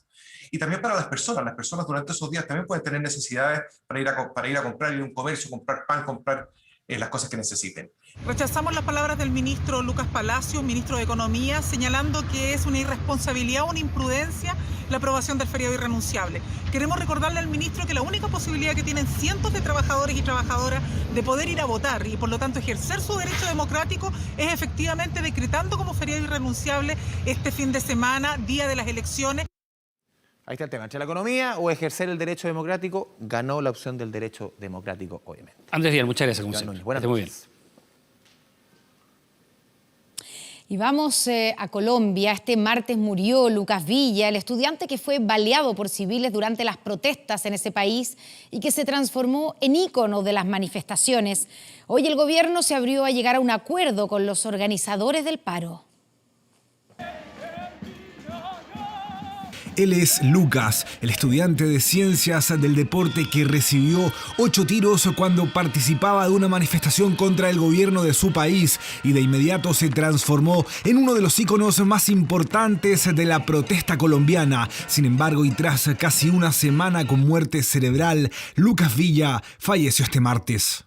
Y también para las personas durante esos días también pueden tener necesidades para ir a comprar, ir a un comercio, comprar pan, comprar las cosas que necesiten. Rechazamos las palabras del ministro Lucas Palacio, ministro de Economía, señalando que es una irresponsabilidad, una imprudencia la aprobación del feriado irrenunciable. Queremos recordarle al ministro que la única posibilidad que tienen cientos de trabajadores y trabajadoras de poder ir a votar y por lo tanto ejercer su derecho democrático es efectivamente decretando como feriado irrenunciable este fin de semana, día de las elecciones. Ahí está el tema, entre la economía o ejercer el derecho democrático, ganó la opción del derecho democrático, obviamente. Andrés Díaz, muchas gracias, como siempre. Buenas noches. Muy bien. Y vamos a Colombia. Este martes murió Lucas Villa, el estudiante que fue baleado por civiles durante las protestas en ese país y que se transformó en ícono de las manifestaciones. Hoy el gobierno se abrió a llegar a un acuerdo con los organizadores del paro. Él es Lucas, el estudiante de Ciencias del Deporte que recibió 8 tiros cuando participaba de una manifestación contra el gobierno de su país y de inmediato se transformó en uno de los íconos más importantes de la protesta colombiana. Sin embargo, y tras casi una semana con muerte cerebral, Lucas Villa falleció este martes.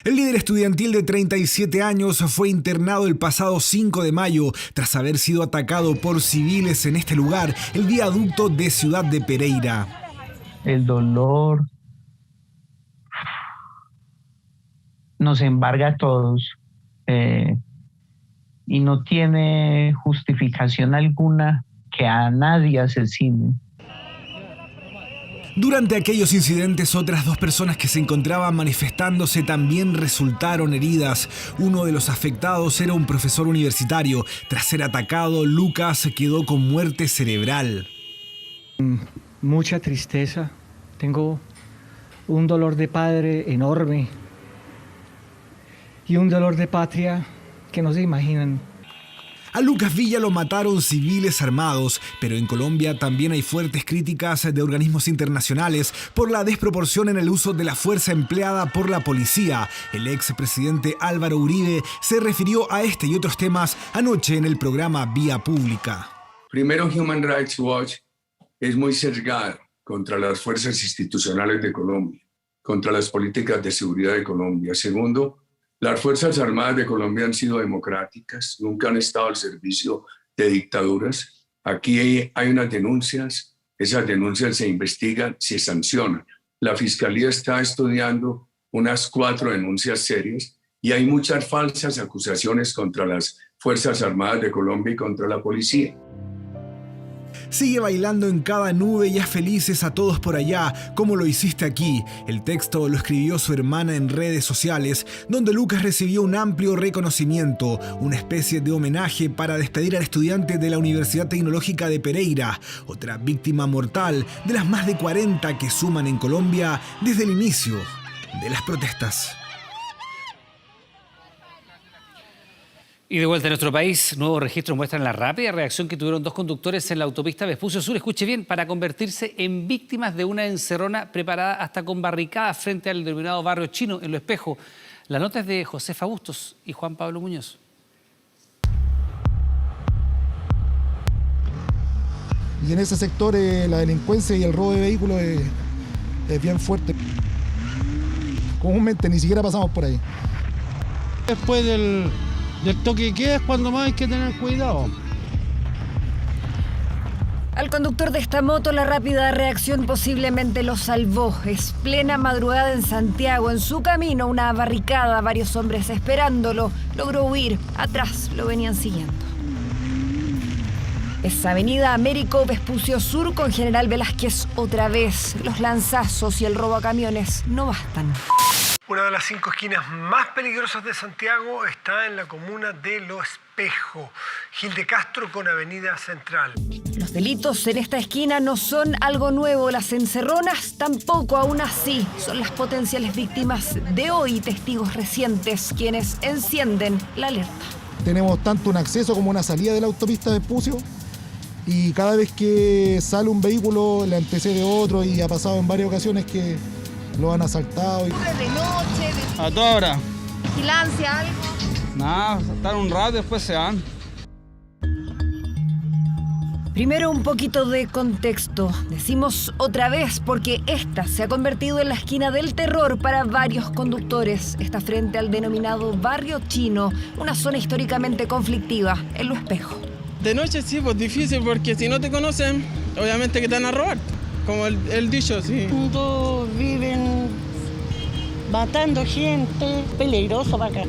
El líder estudiantil de 37 años fue internado el pasado 5 de mayo tras haber sido atacado por civiles en este lugar, el viaducto de Ciudad de Pereira. El dolor nos embarga a todos y no tiene justificación alguna que a nadie asesine. Durante aquellos incidentes, otras 2 personas que se encontraban manifestándose también resultaron heridas. Uno de los afectados era un profesor universitario. Tras ser atacado, Lucas quedó con muerte cerebral. Mucha tristeza. Tengo un dolor de padre enorme y un dolor de patria que no se imaginan. A Lucas Villa lo mataron civiles armados, pero en Colombia también hay fuertes críticas de organismos internacionales por la desproporción en el uso de la fuerza empleada por la policía. El expresidente Álvaro Uribe se refirió a este y otros temas anoche en el programa Vía Pública. Primero, Human Rights Watch es muy sesgada contra las fuerzas institucionales de Colombia, contra las políticas de seguridad de Colombia. Segundo, las Fuerzas Armadas de Colombia han sido democráticas, nunca han estado al servicio de dictaduras. Aquí hay unas denuncias, esas denuncias se investigan, se sancionan. La Fiscalía está estudiando unas 4 denuncias serias y hay muchas falsas acusaciones contra las Fuerzas Armadas de Colombia y contra la policía. Sigue bailando en cada nube y haz felices a todos por allá, como lo hiciste aquí. El texto lo escribió su hermana en redes sociales, donde Lucas recibió un amplio reconocimiento, una especie de homenaje para despedir al estudiante de la Universidad Tecnológica de Pereira, otra víctima mortal de las más de 40 que suman en Colombia desde el inicio de las protestas. Y de vuelta a nuestro país, nuevos registros muestran la rápida reacción que tuvieron 2 conductores en la autopista Vespucio Sur, escuche bien, para convertirse en víctimas de una encerrona preparada hasta con barricadas frente al denominado barrio chino en Lo Espejo. La nota es de Josefa Bustos y Juan Pablo Muñoz. Y en ese sector la delincuencia y el robo de vehículos es bien fuerte. Comúnmente ni siquiera pasamos por ahí. Después del toque de queda es cuando más hay que tener cuidado. Al conductor de esta moto la rápida reacción posiblemente lo salvó. Es plena madrugada en Santiago. En su camino una barricada, varios hombres esperándolo. Logró huir. Atrás lo venían siguiendo. Es Avenida Américo Vespucio Sur con General Velázquez otra vez. Los lanzazos y el robo a camiones no bastan. Una de las 5 esquinas más peligrosas de Santiago está en la comuna de Lo Espejo, Gil de Castro con Avenida Central. Los delitos en esta esquina no son algo nuevo, las encerronas tampoco, aún así son las potenciales víctimas de hoy, testigos recientes quienes encienden la alerta. Tenemos tanto un acceso como una salida de la autopista de Vespucio y cada vez que sale un vehículo le antecede otro y ha pasado en varias ocasiones que lo han asaltado. De noche, ¿A toda hora? vigilancia, algo. Nada, están un rato y después se van. Primero un poquito de contexto. Decimos otra vez porque esta se ha convertido en la esquina del terror para varios conductores. Está frente al denominado barrio chino, una zona históricamente conflictiva en Lo Espejo. De noche sí, pues difícil porque si no te conocen, obviamente que te van a robar. Como el dicho, sí. Todos viven matando gente, peligroso para acá.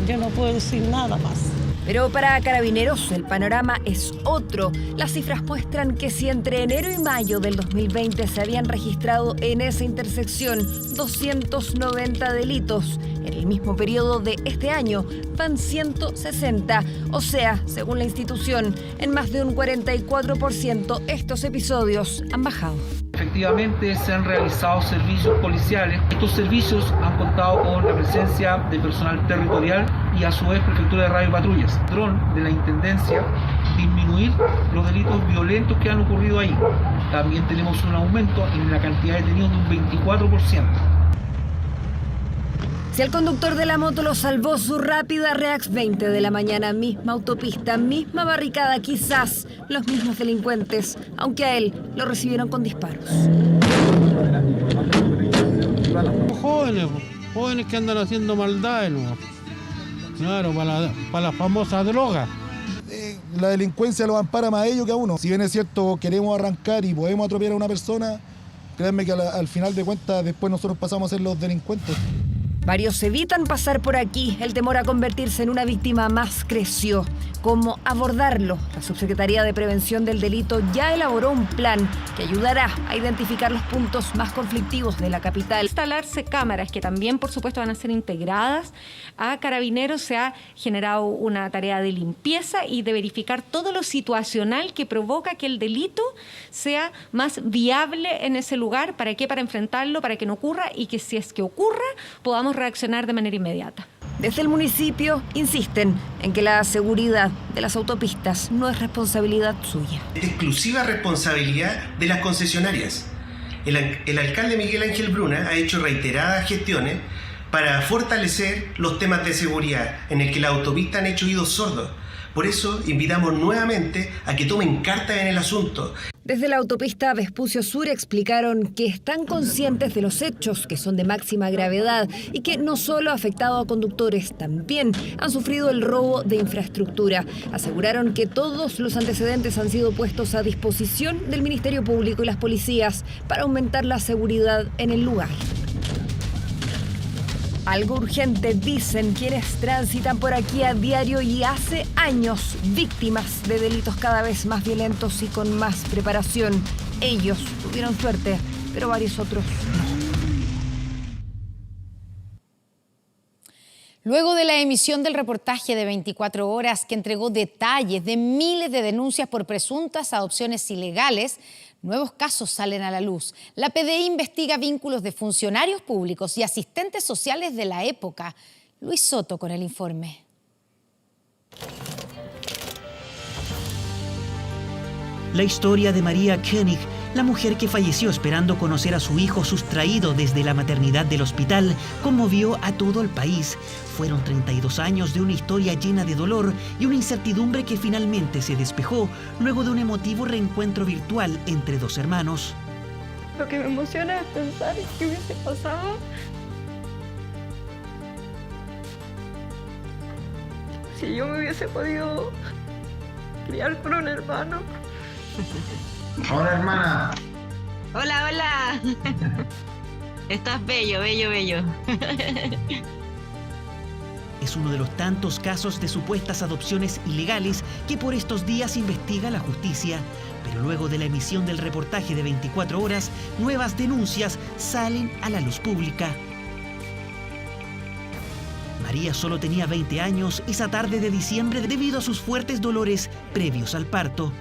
Yo no puedo decir nada más. Pero para Carabineros el panorama es otro. Las cifras muestran que si entre enero y mayo del 2020 se habían registrado en esa intersección 290 delitos, en el mismo periodo de este año van 160. O sea, según la institución, en más de un 44% estos episodios han bajado. Efectivamente se han realizado servicios policiales. Estos servicios han contado con la presencia de personal territorial y a su vez Prefectura de Radio Patrullas. Dron de la Intendencia, disminuir los delitos violentos que han ocurrido ahí. También tenemos un aumento en la cantidad de detenidos de un 24%. Si el conductor de la moto lo salvó su rápida Reax 20 de la mañana, misma autopista, misma barricada, quizás los mismos delincuentes, aunque a él lo recibieron con disparos. Jóvenes que andan haciendo maldades, ¿no? Claro, para la famosa droga. La delincuencia lo ampara más a ellos que a uno. Si bien es cierto, queremos arrancar y podemos atropellar a una persona, créanme que al final de cuentas después nosotros pasamos a ser los delincuentes. Varios evitan pasar por aquí. El temor a convertirse en una víctima más creció. ¿Cómo abordarlo? La Subsecretaría de Prevención del Delito ya elaboró un plan que ayudará a identificar los puntos más conflictivos de la capital. Instalarse cámaras que también, por supuesto, van a ser integradas a Carabineros. Se ha generado una tarea de limpieza y de verificar todo lo situacional que provoca que el delito sea más viable en ese lugar. ¿Para qué? Para enfrentarlo, para que no ocurra y que si es que ocurra, podamos reaccionar de manera inmediata. Desde el municipio insisten en que la seguridad de las autopistas no es responsabilidad suya. Es exclusiva responsabilidad de las concesionarias. El alcalde Miguel Ángel Bruna ha hecho reiteradas gestiones para fortalecer los temas de seguridad en el que las autopistas han hecho oídos sordos. Por eso invitamos nuevamente a que tomen cartas en el asunto. Desde la autopista Vespucio Sur explicaron que están conscientes de los hechos, que son de máxima gravedad y que no solo ha afectado a conductores, también han sufrido el robo de infraestructura. Aseguraron que todos los antecedentes han sido puestos a disposición del Ministerio Público y las policías para aumentar la seguridad en el lugar. Algo urgente, dicen quienes transitan por aquí a diario y hace años, víctimas de delitos cada vez más violentos y con más preparación. Ellos tuvieron suerte, pero varios otros no. Luego de la emisión del reportaje de 24 horas que entregó detalles de miles de denuncias por presuntas adopciones ilegales, nuevos casos salen a la luz. La PDI investiga vínculos de funcionarios públicos y asistentes sociales de la época. Luis Soto con el informe. La historia de María Koenig, la mujer que falleció esperando conocer a su hijo sustraído desde la maternidad del hospital, conmovió a todo el país. Fueron 32 años de una historia llena de dolor y una incertidumbre que finalmente se despejó luego de un emotivo reencuentro virtual entre dos hermanos. Lo que me emociona es pensar qué hubiese pasado si yo me hubiese podido criar con un hermano. Hola, hermana. Hola, hola. Estás bello, bello, bello. Es uno de los tantos casos de supuestas adopciones ilegales que por estos días investiga la justicia. Pero luego de la emisión del reportaje de 24 horas, nuevas denuncias salen a la luz pública. María solo tenía 20 años esa tarde de diciembre debido a sus fuertes dolores previos al parto.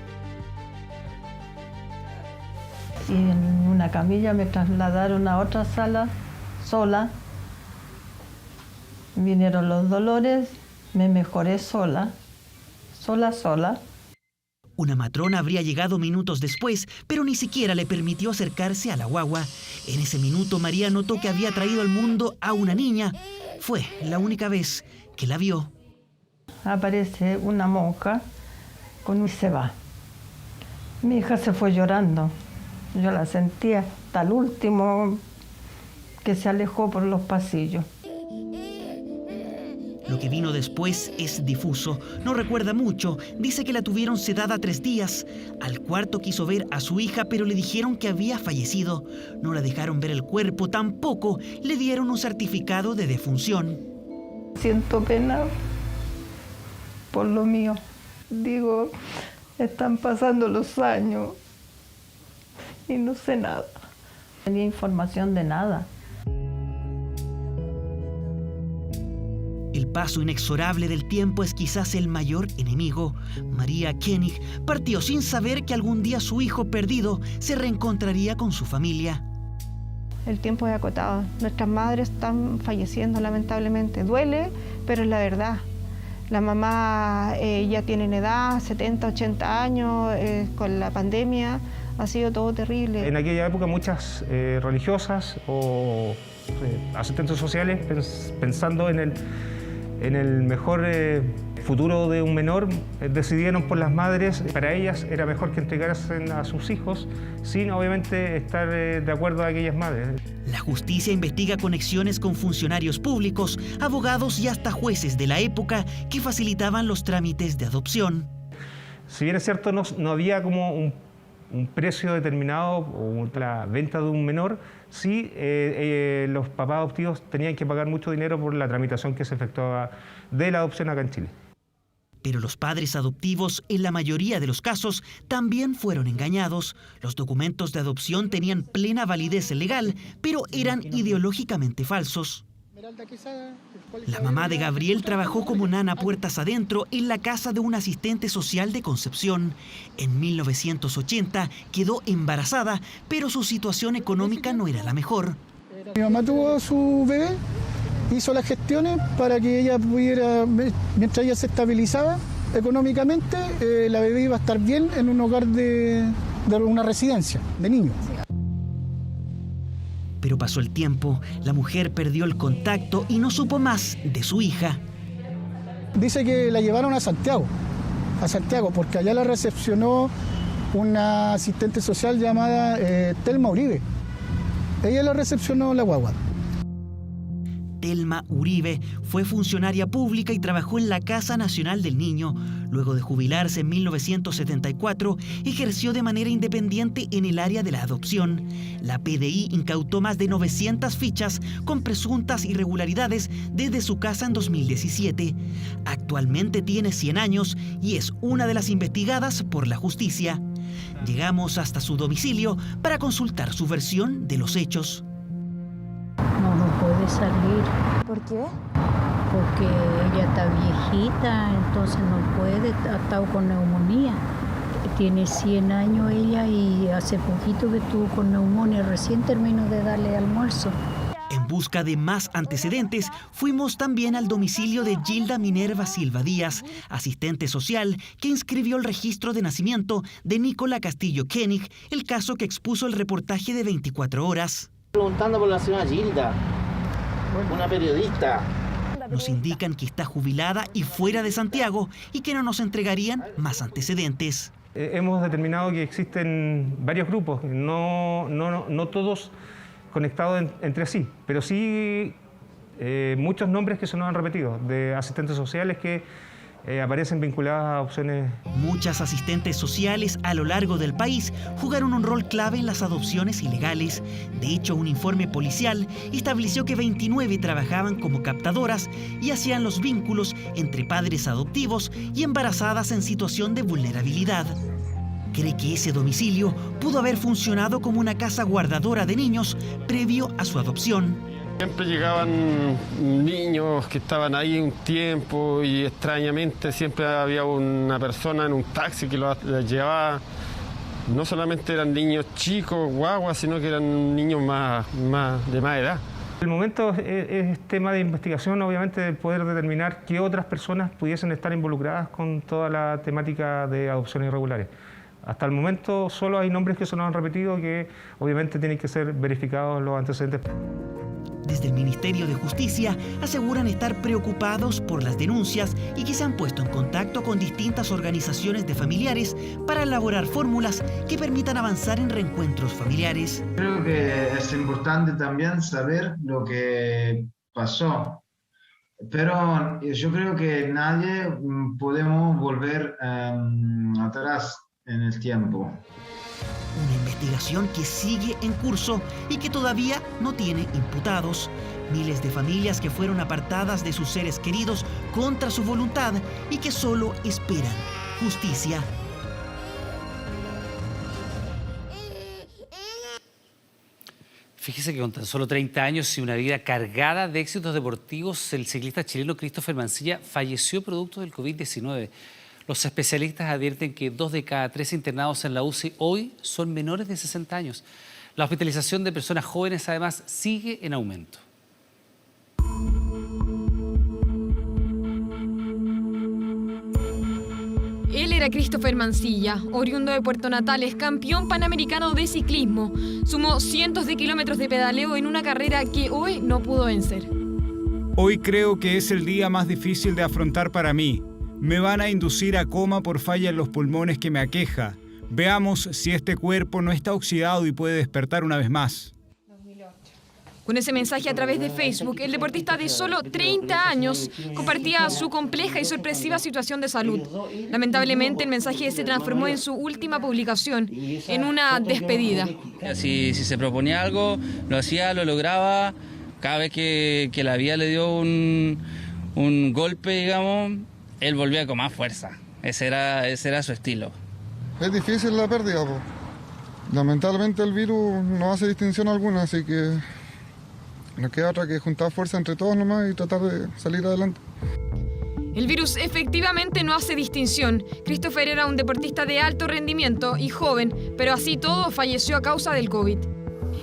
Y en una camilla me trasladaron a otra sala sola. Vinieron los dolores, me mejoré sola. Una matrona habría llegado minutos después, pero ni siquiera le permitió acercarse a la guagua. En ese minuto María notó que había traído al mundo a una niña. Fue la única vez que la vio. Aparece una monja y se va. Mi hija se fue llorando. Yo la sentí hasta el último que se alejó por los pasillos. Lo que vino después es difuso. No recuerda mucho. Dice que la tuvieron sedada 3 días. Al cuarto quiso ver a su hija, pero le dijeron que había fallecido. No la dejaron ver el cuerpo, tampoco le dieron un certificado de defunción. Siento pena por lo mío. Digo, están pasando los años y no sé nada. No tenía información de nada. El paso inexorable del tiempo es quizás el mayor enemigo. María Koenig partió sin saber que algún día su hijo perdido se reencontraría con su familia. el tiempo es acotado. Nuestras madres están falleciendo lamentablemente. Duele, pero es la verdad. La mamá ya tienen edad, 70, 80 años, con la pandemia ha sido todo terrible. En aquella época muchas religiosas o asistentes sociales, pensando en el mejor futuro de un menor, decidieron por las madres. Para ellas era mejor que entregasen a sus hijos sin obviamente estar de acuerdo a aquellas madres. La justicia investiga conexiones con funcionarios públicos, abogados y hasta jueces de la época que facilitaban los trámites de adopción. Si bien es cierto, no había como un precio determinado o la venta de un menor, sí los papás adoptivos tenían que pagar mucho dinero por la tramitación que se efectuaba de la adopción acá en Chile. Pero los padres adoptivos, en la mayoría de los casos, también fueron engañados. Los documentos de adopción tenían plena validez legal, pero eran ideológicamente falsos. La mamá de Gabriel trabajó como nana puertas adentro en la casa de un asistente social de Concepción. En 1980 quedó embarazada, pero su situación económica no era la mejor. Mi mamá tuvo su bebé, hizo las gestiones para que ella pudiera, mientras ella se estabilizaba económicamente, la bebé iba a estar bien en un hogar de una residencia de niños. Pero pasó el tiempo, la mujer perdió el contacto y no supo más de su hija. Dice que la llevaron a Santiago, porque allá la recepcionó una asistente social llamada Telma Uribe. Ella la recepcionó la guagua. Telma Uribe fue funcionaria pública y trabajó en la Casa Nacional del Niño. Luego de jubilarse en 1974, ejerció de manera independiente en el área de la adopción. La PDI incautó más de 900 fichas con presuntas irregularidades desde su casa en 2017. Actualmente tiene 100 años y es una de las investigadas por la justicia. Llegamos hasta su domicilio para consultar su versión de los hechos. No puede salir. ¿Por qué? Porque ella está viejita, entonces no puede, ha estado con neumonía. Tiene 100 años ella y hace poquito que estuvo con neumonía, recién terminó de darle almuerzo. En busca de más antecedentes, fuimos también al domicilio de Gilda Minerva Silva Díaz, asistente social que inscribió el registro de nacimiento de Nicola Castillo Koenig, el caso que expuso el reportaje de 24 horas. Preguntando por la señora Gilda, una periodista. Nos indican que está jubilada y fuera de Santiago y que no nos entregarían más antecedentes. Hemos determinado que existen varios grupos, no todos conectados entre sí, pero sí muchos nombres que se nos han repetido, de asistentes sociales que aparecen vinculadas a opciones. Muchas asistentes sociales a lo largo del país jugaron un rol clave en las adopciones ilegales. De hecho, un informe policial estableció que 29 trabajaban como captadoras y hacían los vínculos entre padres adoptivos y embarazadas en situación de vulnerabilidad. Cree que ese domicilio pudo haber funcionado como una casa guardadora de niños previo a su adopción. Siempre llegaban niños que estaban ahí un tiempo y extrañamente siempre había una persona en un taxi que los llevaba. No solamente eran niños chicos, guaguas, sino que eran niños de más edad. El momento es tema de investigación, obviamente, de poder determinar qué otras personas pudiesen estar involucradas con toda la temática de adopciones irregulares. Hasta el momento solo hay nombres que se nos han repetido que obviamente tienen que ser verificados los antecedentes. Desde el Ministerio de Justicia aseguran estar preocupados por las denuncias y que se han puesto en contacto con distintas organizaciones de familiares para elaborar fórmulas que permitan avanzar en reencuentros familiares. Creo que es importante también saber lo que pasó, pero yo creo que nadie podemos volver atrás en el tiempo. Una investigación que sigue en curso y que todavía no tiene imputados. Miles de familias que fueron apartadas de sus seres queridos contra su voluntad y que solo esperan justicia. Fíjese que con tan solo 30 años y una vida cargada de éxitos deportivos, el ciclista chileno Christopher Mancilla falleció producto del COVID-19. Los especialistas advierten que 2 de cada 3 internados en la UCI hoy son menores de 60 años. La hospitalización de personas jóvenes además sigue en aumento. Él era Christopher Mancilla, oriundo de Puerto Natales, campeón panamericano de ciclismo. Sumó cientos de kilómetros de pedaleo en una carrera que hoy no pudo vencer. Hoy creo que es el día más difícil de afrontar para mí. Me van a inducir a coma por falla en los pulmones que me aqueja. Veamos si este cuerpo no está oxidado y puede despertar una vez más. Con ese mensaje a través de Facebook, el deportista de solo 30 años compartía su compleja y sorpresiva situación de salud. Lamentablemente, el mensaje se transformó en su última publicación, en una despedida. Si se proponía algo, lo hacía, lo lograba. Cada vez que la vida le dio un golpe, digamos, él volvía con más fuerza. Ese era su estilo. Es difícil la pérdida, po. Lamentablemente el virus no hace distinción alguna, así que nos queda otra que juntar fuerza entre todos nomás y tratar de salir adelante. El virus efectivamente no hace distinción. Christopher era un deportista de alto rendimiento y joven, pero así todo falleció a causa del COVID.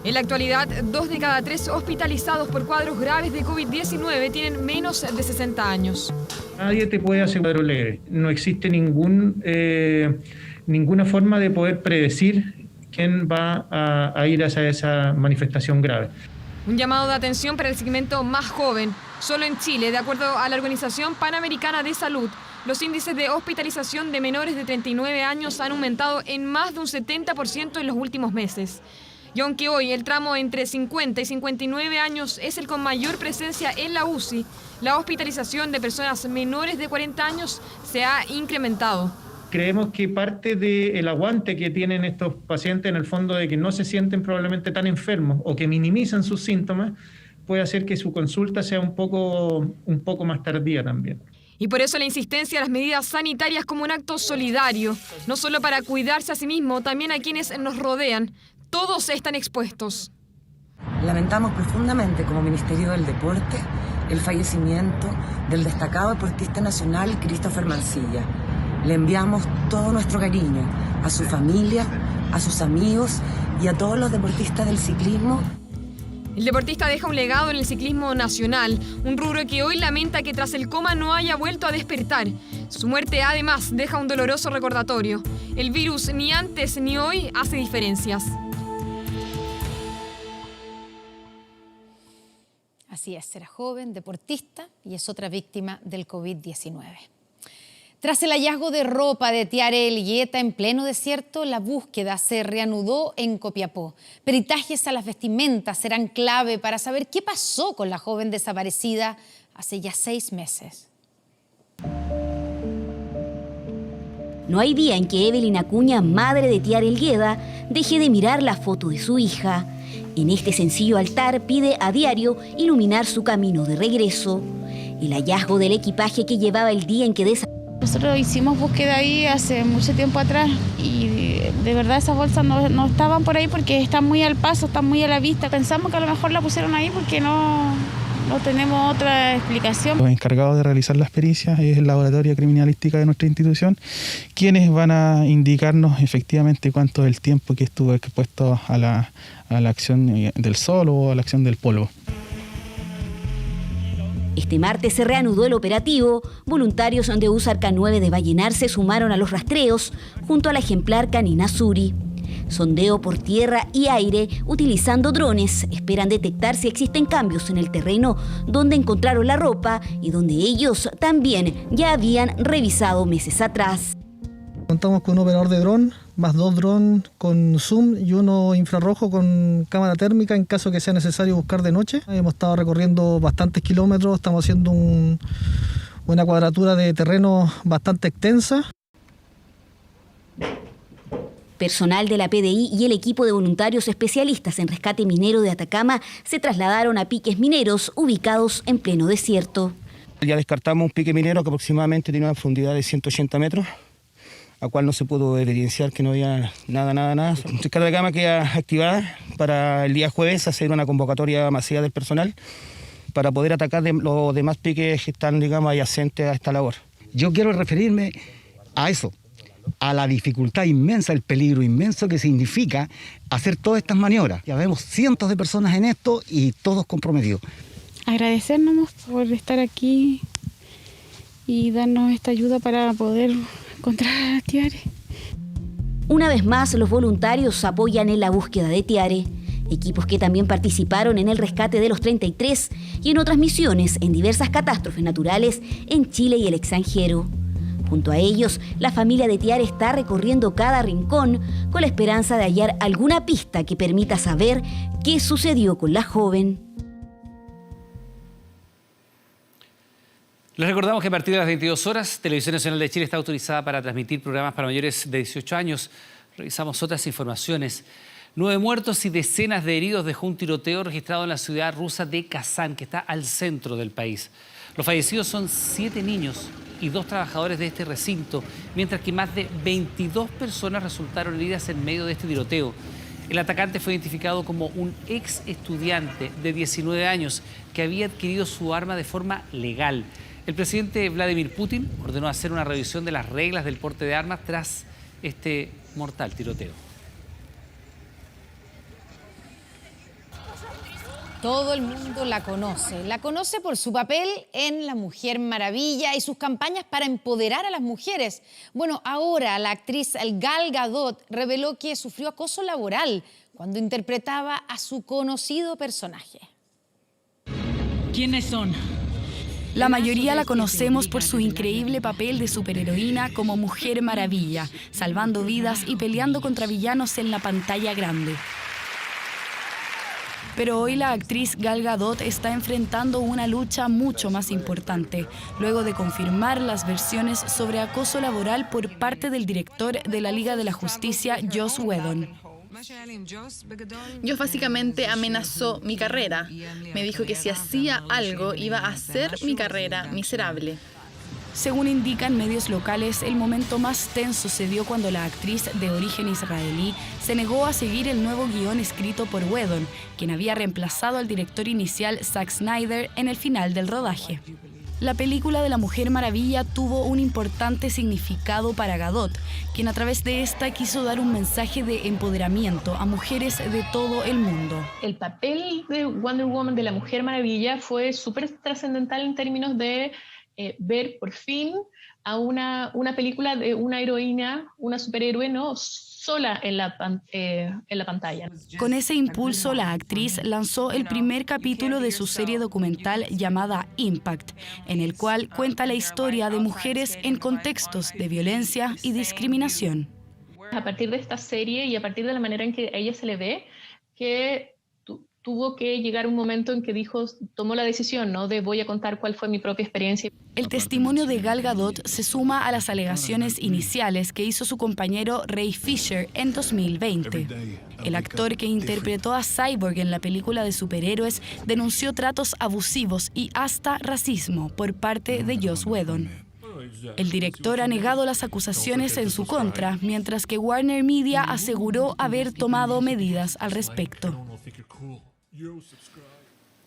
En la actualidad, 2 de cada 3 hospitalizados por cuadros graves de COVID-19 tienen menos de 60 años. Nadie te puede hacer un cuadro leve. No existe ninguna forma de poder predecir quién va a ir hacia esa manifestación grave. Un llamado de atención para el segmento más joven. Solo en Chile, de acuerdo a la Organización Panamericana de Salud, los índices de hospitalización de menores de 39 años han aumentado en más de un 70% en los últimos meses. Y aunque hoy el tramo entre 50 y 59 años es el con mayor presencia en la UCI, la hospitalización de personas menores de 40 años se ha incrementado. Creemos que parte del aguante que tienen estos pacientes, en el fondo de que no se sienten probablemente tan enfermos o que minimizan sus síntomas, puede hacer que su consulta sea un poco más tardía también. Y por eso la insistencia a las medidas sanitarias como un acto solidario, no solo para cuidarse a sí mismo, también a quienes nos rodean. Todos están expuestos. Lamentamos profundamente como Ministerio del Deporte el fallecimiento del destacado deportista nacional Christopher Mancilla. Le enviamos todo nuestro cariño a su familia, a sus amigos y a todos los deportistas del ciclismo. El deportista deja un legado en el ciclismo nacional, un rubro que hoy lamenta que tras el coma no haya vuelto a despertar. Su muerte además deja un doloroso recordatorio. El virus ni antes ni hoy hace diferencias. Así es, era joven, deportista y es otra víctima del COVID-19. Tras el hallazgo de ropa de Tiare Elgueta en pleno desierto, la búsqueda se reanudó en Copiapó. Peritajes a las vestimentas serán clave para saber qué pasó con la joven desaparecida hace ya 6 meses. No hay día en que Evelyn Acuña, madre de Tiare Elgueta, deje de mirar la foto de su hija. En este sencillo altar pide a diario iluminar su camino de regreso. El hallazgo del equipaje que llevaba el día en que desapareció. Nosotros hicimos búsqueda ahí hace mucho tiempo atrás y de verdad esas bolsas no estaban por ahí porque están muy al paso, están muy a la vista. Pensamos que a lo mejor la pusieron ahí porque no tenemos otra explicación. Los encargados de realizar las pericias es el laboratorio criminalística de nuestra institución, quienes van a indicarnos efectivamente cuánto es el tiempo que estuvo expuesto a la acción del sol o a la acción del polvo. Este martes se reanudó el operativo. Voluntarios de USARCA 9 de Vallenar se sumaron a los rastreos junto a la ejemplar canina Suri. Sondeo por tierra y aire utilizando drones. Esperan detectar si existen cambios en el terreno donde encontraron la ropa y donde ellos también ya habían revisado meses atrás. Contamos con un operador de dron, más 2 drones con zoom y uno infrarrojo con cámara térmica en caso que sea necesario buscar de noche. Hemos estado recorriendo bastantes kilómetros, estamos haciendo una cuadratura de terreno bastante extensa. Personal de la PDI y el equipo de voluntarios especialistas en rescate minero de Atacama se trasladaron a piques mineros ubicados en pleno desierto. Ya descartamos un pique minero que aproximadamente tiene una profundidad de 180 metros. A cual no se pudo evidenciar que no había nada. La Atacama queda activada para el día jueves hacer una convocatoria masiva del personal para poder atacar los demás piques que están, digamos, adyacentes a esta labor. Yo quiero referirme a eso, a la dificultad inmensa, el peligro inmenso que significa hacer todas estas maniobras. Ya vemos cientos de personas en esto y todos comprometidos. Agradecernos por estar aquí y darnos esta ayuda para poder encontrar a Tiare. Una vez más, los voluntarios apoyan en la búsqueda de Tiare, equipos que también participaron en el rescate de los 33 y en otras misiones en diversas catástrofes naturales en Chile y el extranjero. Junto a ellos, la familia de Tiare está recorriendo cada rincón con la esperanza de hallar alguna pista que permita saber qué sucedió con la joven. Les recordamos que a partir de las 22 horas, Televisión Nacional de Chile está autorizada para transmitir programas para mayores de 18 años. Revisamos otras informaciones. 9 muertos y decenas de heridos dejó un tiroteo registrado en la ciudad rusa de Kazán, que está al centro del país. Los fallecidos son 7 niños y 2 trabajadores de este recinto, mientras que más de 22 personas resultaron heridas en medio de este tiroteo. El atacante fue identificado como un ex estudiante de 19 años que había adquirido su arma de forma legal. El presidente Vladimir Putin ordenó hacer una revisión de las reglas del porte de armas tras este mortal tiroteo. Todo el mundo la conoce por su papel en La Mujer Maravilla y sus campañas para empoderar a las mujeres. Bueno, ahora la actriz Gal Gadot reveló que sufrió acoso laboral cuando interpretaba a su conocido personaje. ¿Quiénes son? La mayoría la conocemos por su increíble papel de superheroína como Mujer Maravilla, salvando vidas y peleando contra villanos en la pantalla grande. Pero hoy la actriz Gal Gadot está enfrentando una lucha mucho más importante, luego de confirmar las versiones sobre acoso laboral por parte del director de la Liga de la Justicia, Joss Whedon. Joss básicamente amenazó mi carrera. Me dijo que si hacía algo iba a hacer mi carrera miserable. Según indican medios locales, el momento más tenso se dio cuando la actriz de origen israelí se negó a seguir el nuevo guión escrito por Whedon, quien había reemplazado al director inicial Zack Snyder en el final del rodaje. La película de La Mujer Maravilla tuvo un importante significado para Gadot, quien a través de esta quiso dar un mensaje de empoderamiento a mujeres de todo el mundo. El papel de Wonder Woman, de La Mujer Maravilla, fue súper trascendental en términos de ver por fin a una película de una heroína, una superhéroe, no sola en la pantalla. Con ese impulso, la actriz lanzó el primer capítulo de su serie documental llamada Impact, en el cual cuenta la historia de mujeres en contextos de violencia y discriminación. A partir de esta serie y a partir de la manera en que a ella se le ve, que tuvo que llegar un momento en que tomó la decisión, ¿no?, de voy a contar cuál fue mi propia experiencia. El testimonio de Gal Gadot se suma a las alegaciones iniciales que hizo su compañero Ray Fisher en 2020. El actor que interpretó a Cyborg en la película de superhéroes denunció tratos abusivos y hasta racismo por parte de Joss Whedon. El director ha negado las acusaciones en su contra, mientras que Warner Media aseguró haber tomado medidas al respecto.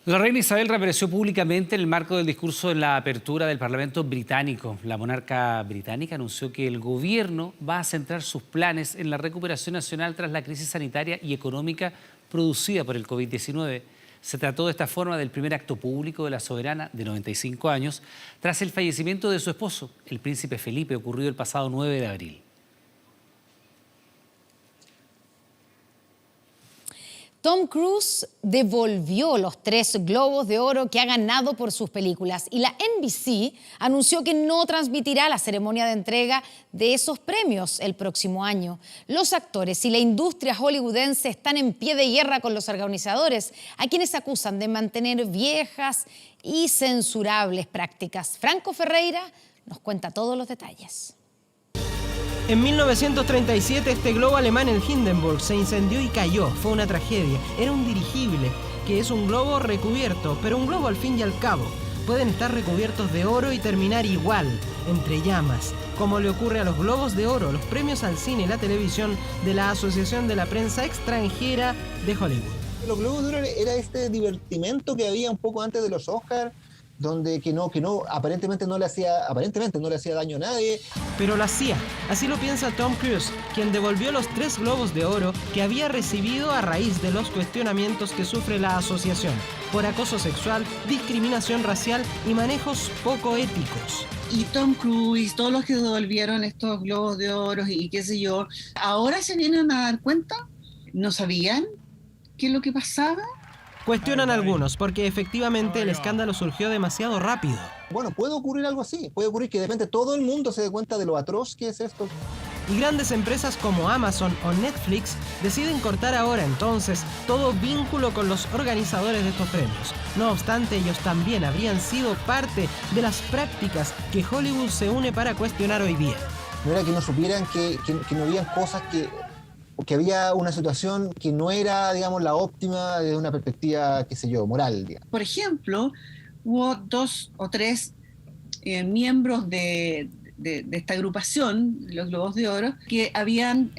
La reina Isabel reapareció públicamente en el marco del discurso en la apertura del Parlamento británico. La monarca británica anunció que el gobierno va a centrar sus planes en la recuperación nacional tras la crisis sanitaria y económica producida por el COVID-19. Se trató de esta forma del primer acto público de la soberana de 95 años tras el fallecimiento de su esposo, el príncipe Felipe, ocurrido el pasado 9 de abril. Tom Cruise devolvió los 3 Globos de Oro que ha ganado por sus películas y la NBC anunció que no transmitirá la ceremonia de entrega de esos premios el próximo año. Los actores y la industria hollywoodense están en pie de guerra con los organizadores, a quienes acusan de mantener viejas y censurables prácticas. Franco Ferreira nos cuenta todos los detalles. En 1937 este globo alemán en Hindenburg se incendió y cayó. Fue una tragedia. Era un dirigible, que es un globo recubierto, pero un globo al fin y al cabo. Pueden estar recubiertos de oro y terminar igual, entre llamas, como le ocurre a los Globos de Oro, los premios al cine y la televisión de la Asociación de la Prensa Extranjera de Hollywood. Los Globos de Oro era este divertimento que había un poco antes de los Oscars, donde que no aparentemente no le hacía daño a nadie. Pero lo hacía. Así lo piensa Tom Cruise, quien devolvió los 3 Globos de Oro que había recibido a raíz de los cuestionamientos que sufre la asociación por acoso sexual, discriminación racial y manejos poco éticos. Y Tom Cruise, todos los que devolvieron estos Globos de Oro y qué sé yo, ahora se vienen a dar cuenta, no sabían qué es lo que pasaba. Cuestionan algunos porque efectivamente el escándalo surgió demasiado rápido. Bueno, puede ocurrir algo así, puede ocurrir que de repente todo el mundo se dé cuenta de lo atroz que es esto. Y grandes empresas como Amazon o Netflix deciden cortar ahora entonces todo vínculo con los organizadores de estos premios. No obstante, ellos también habrían sido parte de las prácticas que Hollywood se une para cuestionar hoy día. No era que no supieran que no habían cosas que había una situación que no era, digamos, la óptima desde una perspectiva, qué sé yo, moral, digamos. Por ejemplo, hubo 2 o 3 miembros de esta agrupación, los Globos de Oro, que habían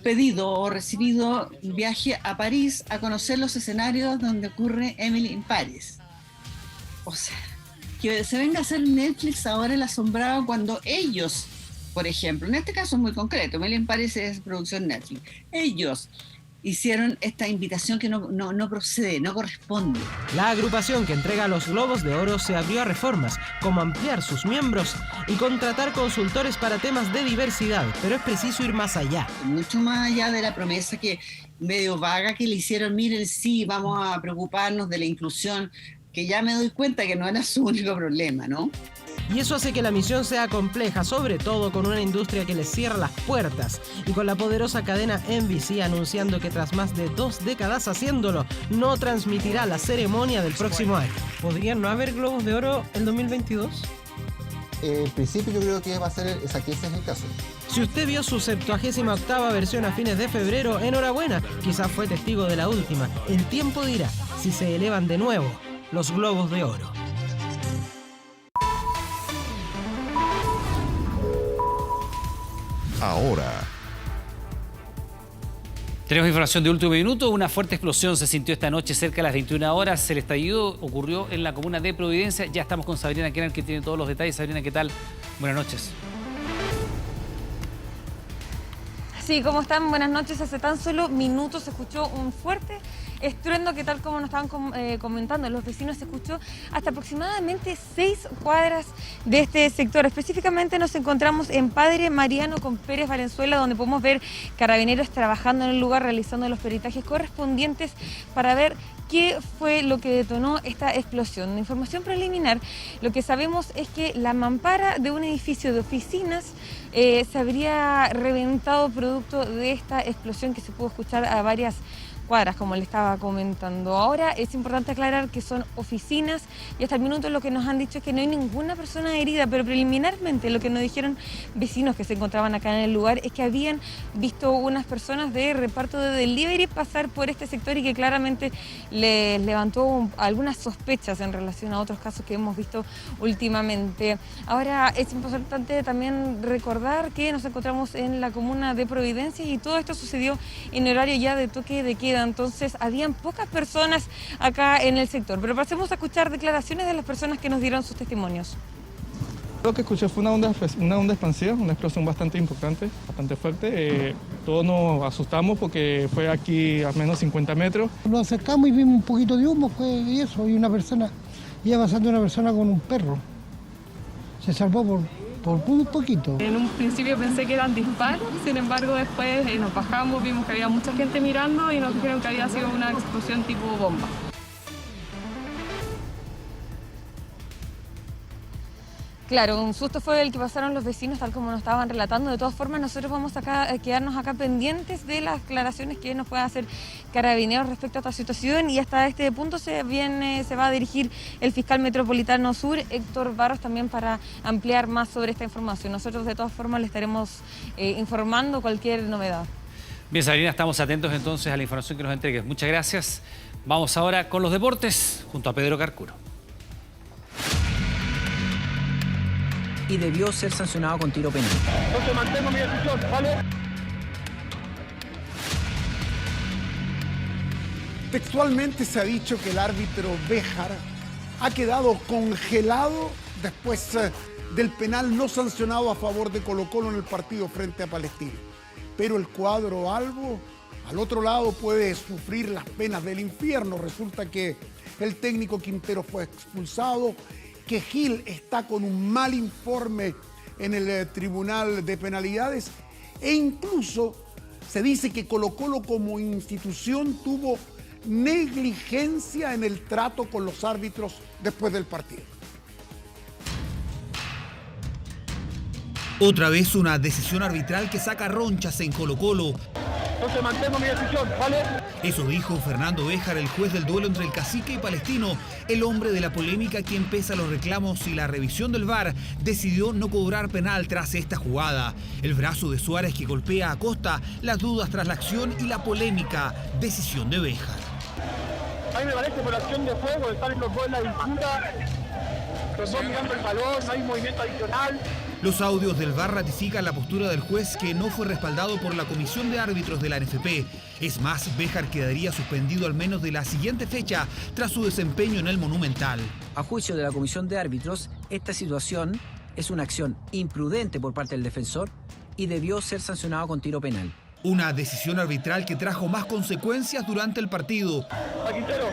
pedido o recibido un viaje a París a conocer los escenarios donde ocurre Emily in Paris. O sea, que se venga a hacer Netflix ahora el asombrado cuando ellos, por ejemplo, en este caso es muy concreto, Emily in Paris es producción Netflix, ellos hicieron esta invitación que no procede, no corresponde. La agrupación que entrega los Globos de Oro se abrió a reformas, como ampliar sus miembros y contratar consultores para temas de diversidad, pero es preciso ir más allá. Mucho más allá de la promesa que medio vaga que le hicieron, miren, sí, vamos a preocuparnos de la inclusión, que ya me doy cuenta que no era su único problema, ¿no? Y eso hace que la misión sea compleja, sobre todo con una industria que les cierra las puertas y con la poderosa cadena NBC anunciando que tras más de 2 décadas haciéndolo, no transmitirá la ceremonia del próximo año. ¿Podrían no haber Globos de Oro el 2022? En principio yo creo que ese es el caso. Si usted vio su 78ª versión a fines de febrero, enhorabuena, quizás fue testigo de la última. El tiempo dirá si se elevan de nuevo los Globos de Oro. Ahora. Tenemos información de último minuto. Una fuerte explosión se sintió esta noche cerca de las 21 horas. El estallido ocurrió en la comuna de Providencia. Ya estamos con Sabrina Kenan, que tiene todos los detalles. Sabrina, ¿qué tal? Buenas noches. Sí, ¿cómo están? Buenas noches. Hace tan solo minutos se escuchó un fuerte estruendo que, tal como nos estaban comentando los vecinos, se escuchó hasta aproximadamente 6 cuadras de este sector. Específicamente nos encontramos en Padre Mariano con Pérez Valenzuela, donde podemos ver carabineros trabajando en el lugar, realizando los peritajes correspondientes para ver qué fue lo que detonó esta explosión. En información preliminar, lo que sabemos es que la mampara de un edificio de oficinas se habría reventado producto de esta explosión que se pudo escuchar a varias cuadras, como le estaba comentando. Ahora es importante aclarar que son oficinas y hasta el minuto lo que nos han dicho es que no hay ninguna persona herida, pero preliminarmente lo que nos dijeron vecinos que se encontraban acá en el lugar es que habían visto unas personas de reparto de delivery pasar por este sector y que claramente les levantó algunas sospechas en relación a otros casos que hemos visto últimamente. Ahora es importante también recordar que nos encontramos en la comuna de Providencia y todo esto sucedió en horario ya de toque de queda. Entonces habían pocas personas acá en el sector, pero pasemos a escuchar declaraciones de las personas que nos dieron sus testimonios. Lo que escuché fue una onda expansiva, una explosión bastante importante, bastante fuerte. Todos nos asustamos porque fue aquí a menos 50 metros. Nos acercamos y vimos un poquito de humo, y eso, y una persona, iba pasando una persona con un perro. Se salvó por muy poquito. En un principio pensé que eran disparos, sin embargo después nos bajamos, vimos que había mucha gente mirando y nos dijeron que había sido una explosión tipo bomba. Claro, un susto fue el que pasaron los vecinos, tal como nos estaban relatando. De todas formas, nosotros vamos a quedarnos acá pendientes de las declaraciones que nos puedan hacer Carabineros respecto a esta situación, y hasta este punto se va a dirigir el fiscal metropolitano sur, Héctor Barros, también para ampliar más sobre esta información. Nosotros de todas formas le estaremos informando cualquier novedad. Bien, Sabrina, estamos atentos entonces a la información que nos entregues. Muchas gracias. Vamos ahora con los deportes junto a Pedro Carcuro. Y debió ser sancionado con tiro penal. Entonces mantengo mi decisión, ¿vale? Textualmente se ha dicho que el árbitro Béjar ha quedado congelado después del penal no sancionado a favor de Colo-Colo en el partido frente a Palestino. Pero el cuadro albo, al otro lado, puede sufrir las penas del infierno. Resulta que el técnico Quintero fue expulsado, que Gil está con un mal informe en el Tribunal de Penalidades e incluso se dice que Colo-Colo como institución tuvo negligencia en el trato con los árbitros después del partido. Otra vez una decisión arbitral que saca ronchas en Colo-Colo. Entonces mantengo mi decisión, ¿vale? Eso dijo Fernando Béjar, el juez del duelo entre el Cacique y Palestino, el hombre de la polémica quien, pese a los reclamos y la revisión del VAR, decidió no cobrar penal tras esta jugada. El brazo de Suárez que golpea a Costa, las dudas tras la acción y la polémica decisión de Béjar. A mí me parece por acción de juego, están los dos en la disputa, los dos mirando el balón, no hay movimiento adicional. Los audios del VAR ratifican la postura del juez que no fue respaldado por la Comisión de Árbitros de la NFP. Es más, Béjar quedaría suspendido al menos de la siguiente fecha tras su desempeño en el Monumental. A juicio de la Comisión de Árbitros, esta situación es una acción imprudente por parte del defensor y debió ser sancionado con tiro penal. Una decisión arbitral que trajo más consecuencias durante el partido. A Quintero.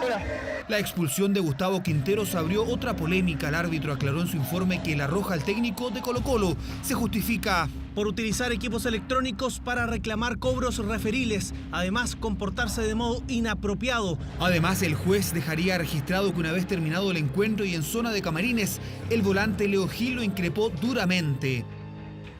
Hola. La expulsión de Gustavo Quinteros abrió otra polémica. El árbitro aclaró en su informe que la roja al técnico de Colo-Colo se justifica por utilizar equipos electrónicos para reclamar cobros referiles, además comportarse de modo inapropiado. Además, el juez dejaría registrado que una vez terminado el encuentro y en zona de camarines, el volante Leo Gil lo increpó duramente.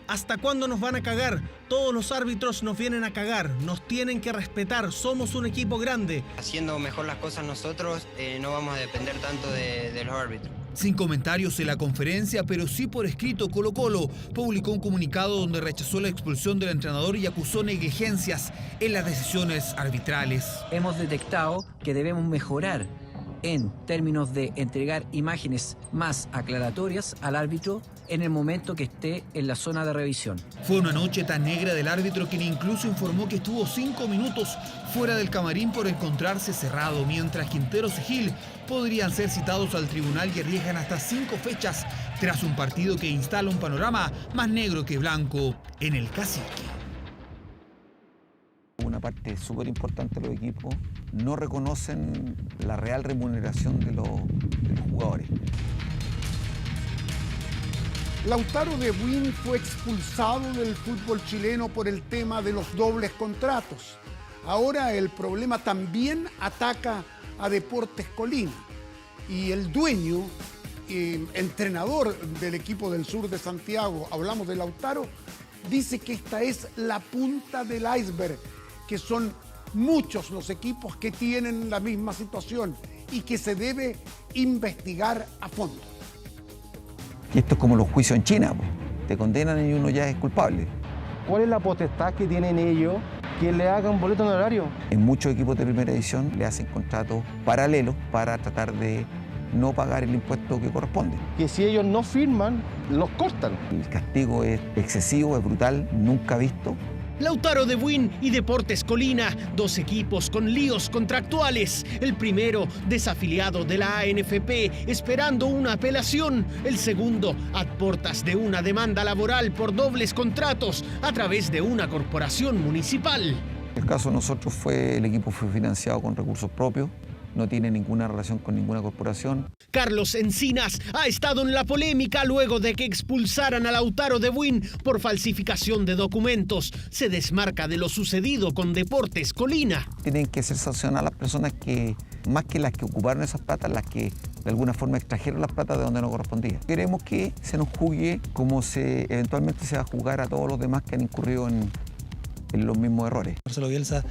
¿Hasta cuándo nos van a cagar? Todos los árbitros nos vienen a cagar, nos tienen que respetar, somos un equipo grande. Haciendo mejor las cosas nosotros, no vamos a depender tanto de los árbitros. Sin comentarios en la conferencia, pero sí por escrito, Colo-Colo publicó un comunicado donde rechazó la expulsión del entrenador y acusó negligencias en las decisiones arbitrales. Hemos detectado que debemos mejorar en términos de entregar imágenes más aclaratorias al árbitro en el momento que esté en la zona de revisión. Fue una noche tan negra del árbitro quien incluso informó que estuvo 5 minutos fuera del camarín por encontrarse cerrado, mientras Quinteros y Gil podrían ser citados al tribunal y arriesgan hasta 5 fechas tras un partido que instala un panorama más negro que blanco en el Cacique. Una parte súper importante de los equipos no reconocen la real remuneración de los jugadores. Lautaro de Buin fue expulsado del fútbol chileno por el tema de los dobles contratos. Ahora el problema también ataca a Deportes Colina. Y el dueño, entrenador del equipo del sur de Santiago, hablamos de Lautaro, dice que esta es la punta del iceberg, que son muchos los equipos que tienen la misma situación y que se debe investigar a fondo. Y esto es como los juicios en China, pues. Te condenan y uno ya es culpable. ¿Cuál es la potestad que tienen ellos que le hagan boleto honorario? En muchos equipos de primera división le hacen contratos paralelos para tratar de no pagar el impuesto que corresponde. Que si ellos no firman, los cortan. El castigo es excesivo, es brutal, nunca visto. Lautaro de Buin y Deportes Colina, 2 equipos con líos contractuales. El primero, desafiliado de la ANFP, esperando una apelación. El segundo, a puertas de una demanda laboral por dobles contratos a través de una corporación municipal. El caso de nosotros el equipo fue financiado con recursos propios. No tiene ninguna relación con ninguna corporación. Carlos Encinas ha estado en la polémica luego de que expulsaran a Lautaro de Buin por falsificación de documentos. Se desmarca de lo sucedido con Deportes Colina. Tienen que ser sancionadas las personas que, más que las que ocuparon esas platas, las que de alguna forma extrajeron las platas de donde no correspondía. Queremos que se nos juzgue como eventualmente se va a juzgar a todos los demás que han incurrido en los mismos errores. Marcelo Bielsa,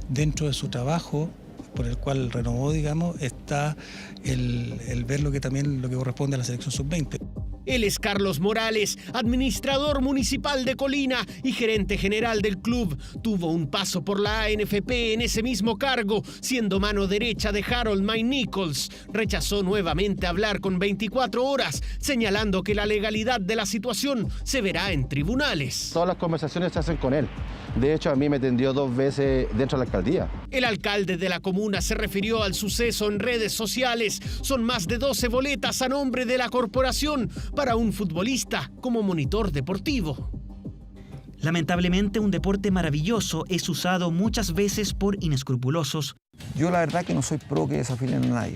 dentro de su trabajo, por el cual renovó, digamos, está el ver lo que corresponde a la selección sub-20. Él es Carlos Morales, administrador municipal de Colina y gerente general del club. Tuvo un paso por la ANFP en ese mismo cargo, siendo mano derecha de Harold May Nichols. Rechazó nuevamente hablar con 24 horas, señalando que la legalidad de la situación se verá en tribunales. Todas las conversaciones se hacen con él. De hecho, a mí me atendió 2 veces dentro de la alcaldía. El alcalde de la comuna se refirió al suceso en redes sociales. Son más de 12 boletas a nombre de la corporación para un futbolista como monitor deportivo. Lamentablemente, un deporte maravilloso es usado muchas veces por inescrupulosos. Yo la verdad que no soy pro que desafíen a nadie.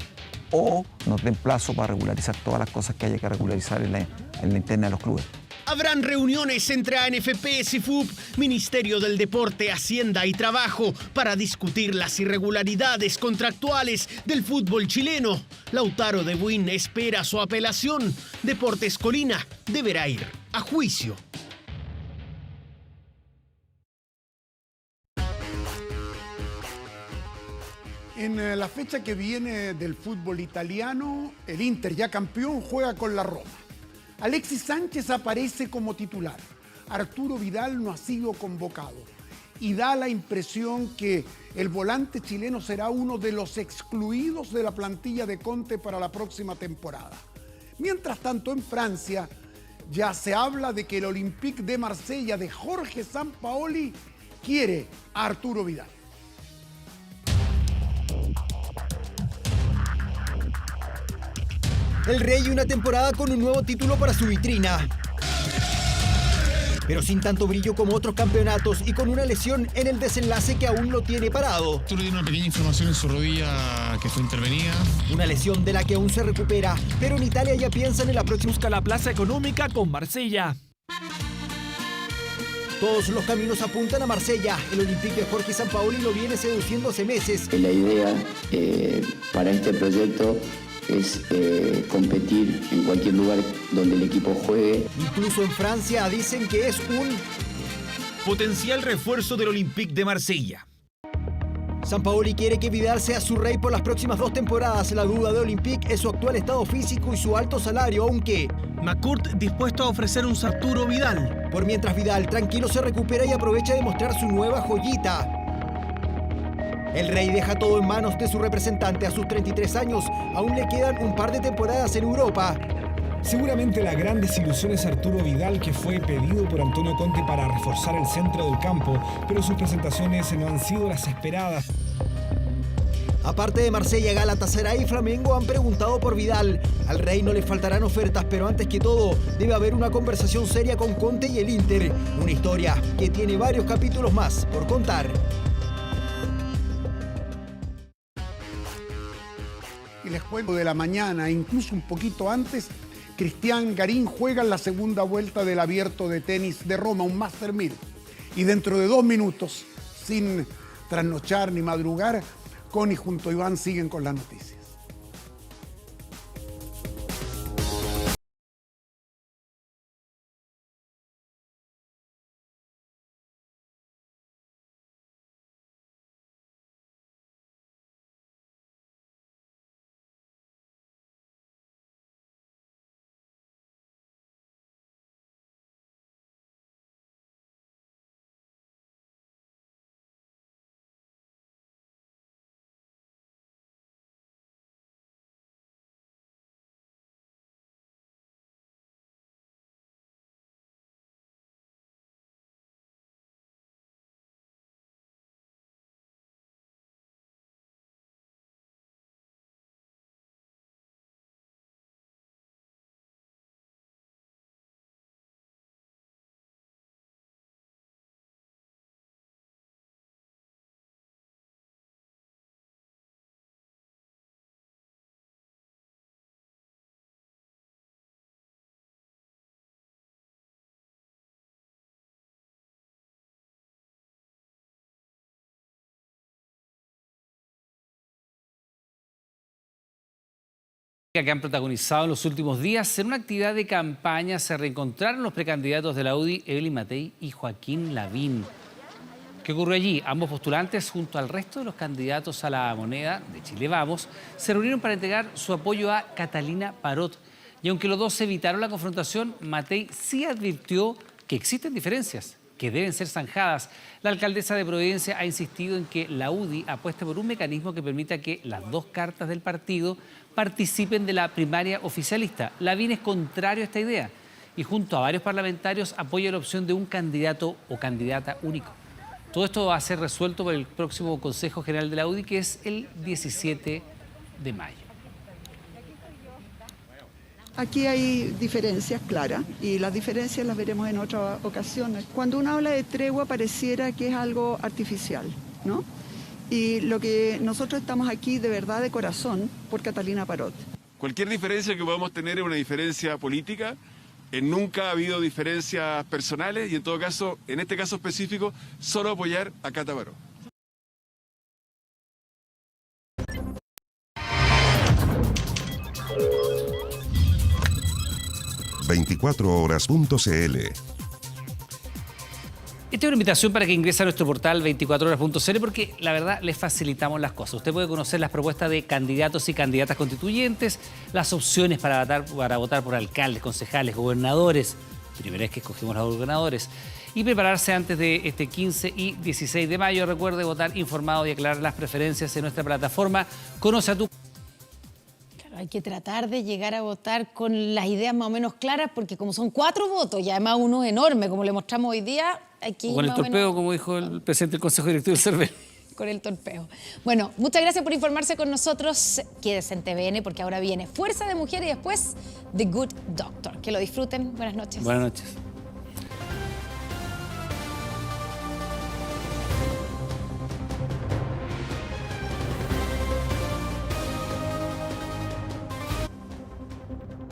O nos den plazo para regularizar todas las cosas que haya que regularizar en la interna de los clubes. Habrán reuniones entre ANFP, SIFUP, Ministerio del Deporte, Hacienda y Trabajo para discutir las irregularidades contractuales del fútbol chileno. Lautaro de Buin espera su apelación. Deportes Colina deberá ir a juicio. En la fecha que viene del fútbol italiano, el Inter, ya campeón, juega con la Roma. Alexis Sánchez aparece como titular. Arturo Vidal no ha sido convocado. Y da la impresión que el volante chileno será uno de los excluidos de la plantilla de Conte para la próxima temporada. Mientras tanto, en Francia ya se habla de que el Olympique de Marsella de Jorge Sampaoli quiere a Arturo Vidal. El Rey una temporada con un nuevo título para su vitrina. Pero sin tanto brillo como otros campeonatos y con una lesión en el desenlace que aún lo tiene parado. Arturo tiene una pequeña inflamación en su rodilla que fue intervenida. Una lesión de la que aún se recupera, pero en Italia ya piensan en la próxima. Busca la plaza económica con Marsella. Todos los caminos apuntan a Marsella. El Olympique de Jorge Sampaoli lo viene seduciendo hace meses. La idea para este proyecto es competir en cualquier lugar donde el equipo juegue. Incluso en Francia dicen que es un potencial refuerzo del Olympique de Marsella. Sampaoli quiere que Vidal sea su rey por las próximas 2 temporadas. La duda de Olympique es su actual estado físico y su alto salario, aunque McCourt dispuesto a ofrecer un Arturo Vidal. Por mientras Vidal tranquilo se recupera y aprovecha de mostrar su nueva joyita. El Rey deja todo en manos de su representante a sus 33 años. Aún le quedan un par de temporadas en Europa. Seguramente la gran desilusión es Arturo Vidal, que fue pedido por Antonio Conte para reforzar el centro del campo, pero sus presentaciones no han sido las esperadas. Aparte de Marsella, Galatasaray y Flamengo han preguntado por Vidal. Al Rey no le faltarán ofertas, pero antes que todo debe haber una conversación seria con Conte y el Inter. Una historia que tiene varios capítulos más por contar. Y les cuento de la mañana, incluso un poquito antes, Cristian Garín juega en la segunda vuelta del Abierto de Tenis de Roma, un Master 1000. Y dentro de 2 minutos, sin trasnochar ni madrugar, Connie junto a Iván siguen con las noticias. Que han protagonizado en los últimos días. En una actividad de campaña se reencontraron los precandidatos de la UDI, Evelyn Matei y Joaquín Lavín. ¿Qué ocurrió allí? Ambos postulantes, junto al resto de los candidatos a la moneda de Chile Vamos, se reunieron para entregar su apoyo a Catalina Parot Y aunque los dos evitaron la confrontación, Matei sí advirtió que existen diferencias que deben ser zanjadas. La alcaldesa de Providencia ha insistido en que la UDI apueste por un mecanismo que permita que las dos cartas del partido participen de la primaria oficialista. Lavín es contrario a esta idea y junto a varios parlamentarios apoya la opción de un candidato o candidata único. Todo esto va a ser resuelto por el próximo Consejo General de la UDI, que es el 17 de mayo. Aquí hay diferencias claras y las diferencias las veremos en otras ocasiones. Cuando uno habla de tregua pareciera que es algo artificial, ¿no? Y lo que nosotros estamos aquí de verdad de corazón por Catalina Parot. Cualquier diferencia que podamos tener es una diferencia política. Nunca ha habido diferencias personales y en todo caso, en este caso específico, solo apoyar a Cata Parot. 24horas.cl. Esta es una invitación para que ingrese a nuestro portal 24horas.cl porque la verdad les facilitamos las cosas. Usted puede conocer las propuestas de candidatos y candidatas constituyentes, las opciones para votar por alcaldes, concejales, gobernadores, primera vez que escogimos a los gobernadores, y prepararse antes de este 15 y 16 de mayo. Recuerde votar informado y aclarar las preferencias en nuestra plataforma Conoce a tu... Hay que tratar de llegar a votar con las ideas más o menos claras, porque como son 4 votos y además uno enorme, como le mostramos hoy día, hay que ir con el más o torpeo, menos... como dijo el presidente del Consejo Directivo del CERVEL. Con el torpeo. Bueno, muchas gracias por informarse con nosotros. Quédese en TVN porque ahora viene Fuerza de Mujer y después The Good Doctor. Que lo disfruten. Buenas noches. Buenas noches.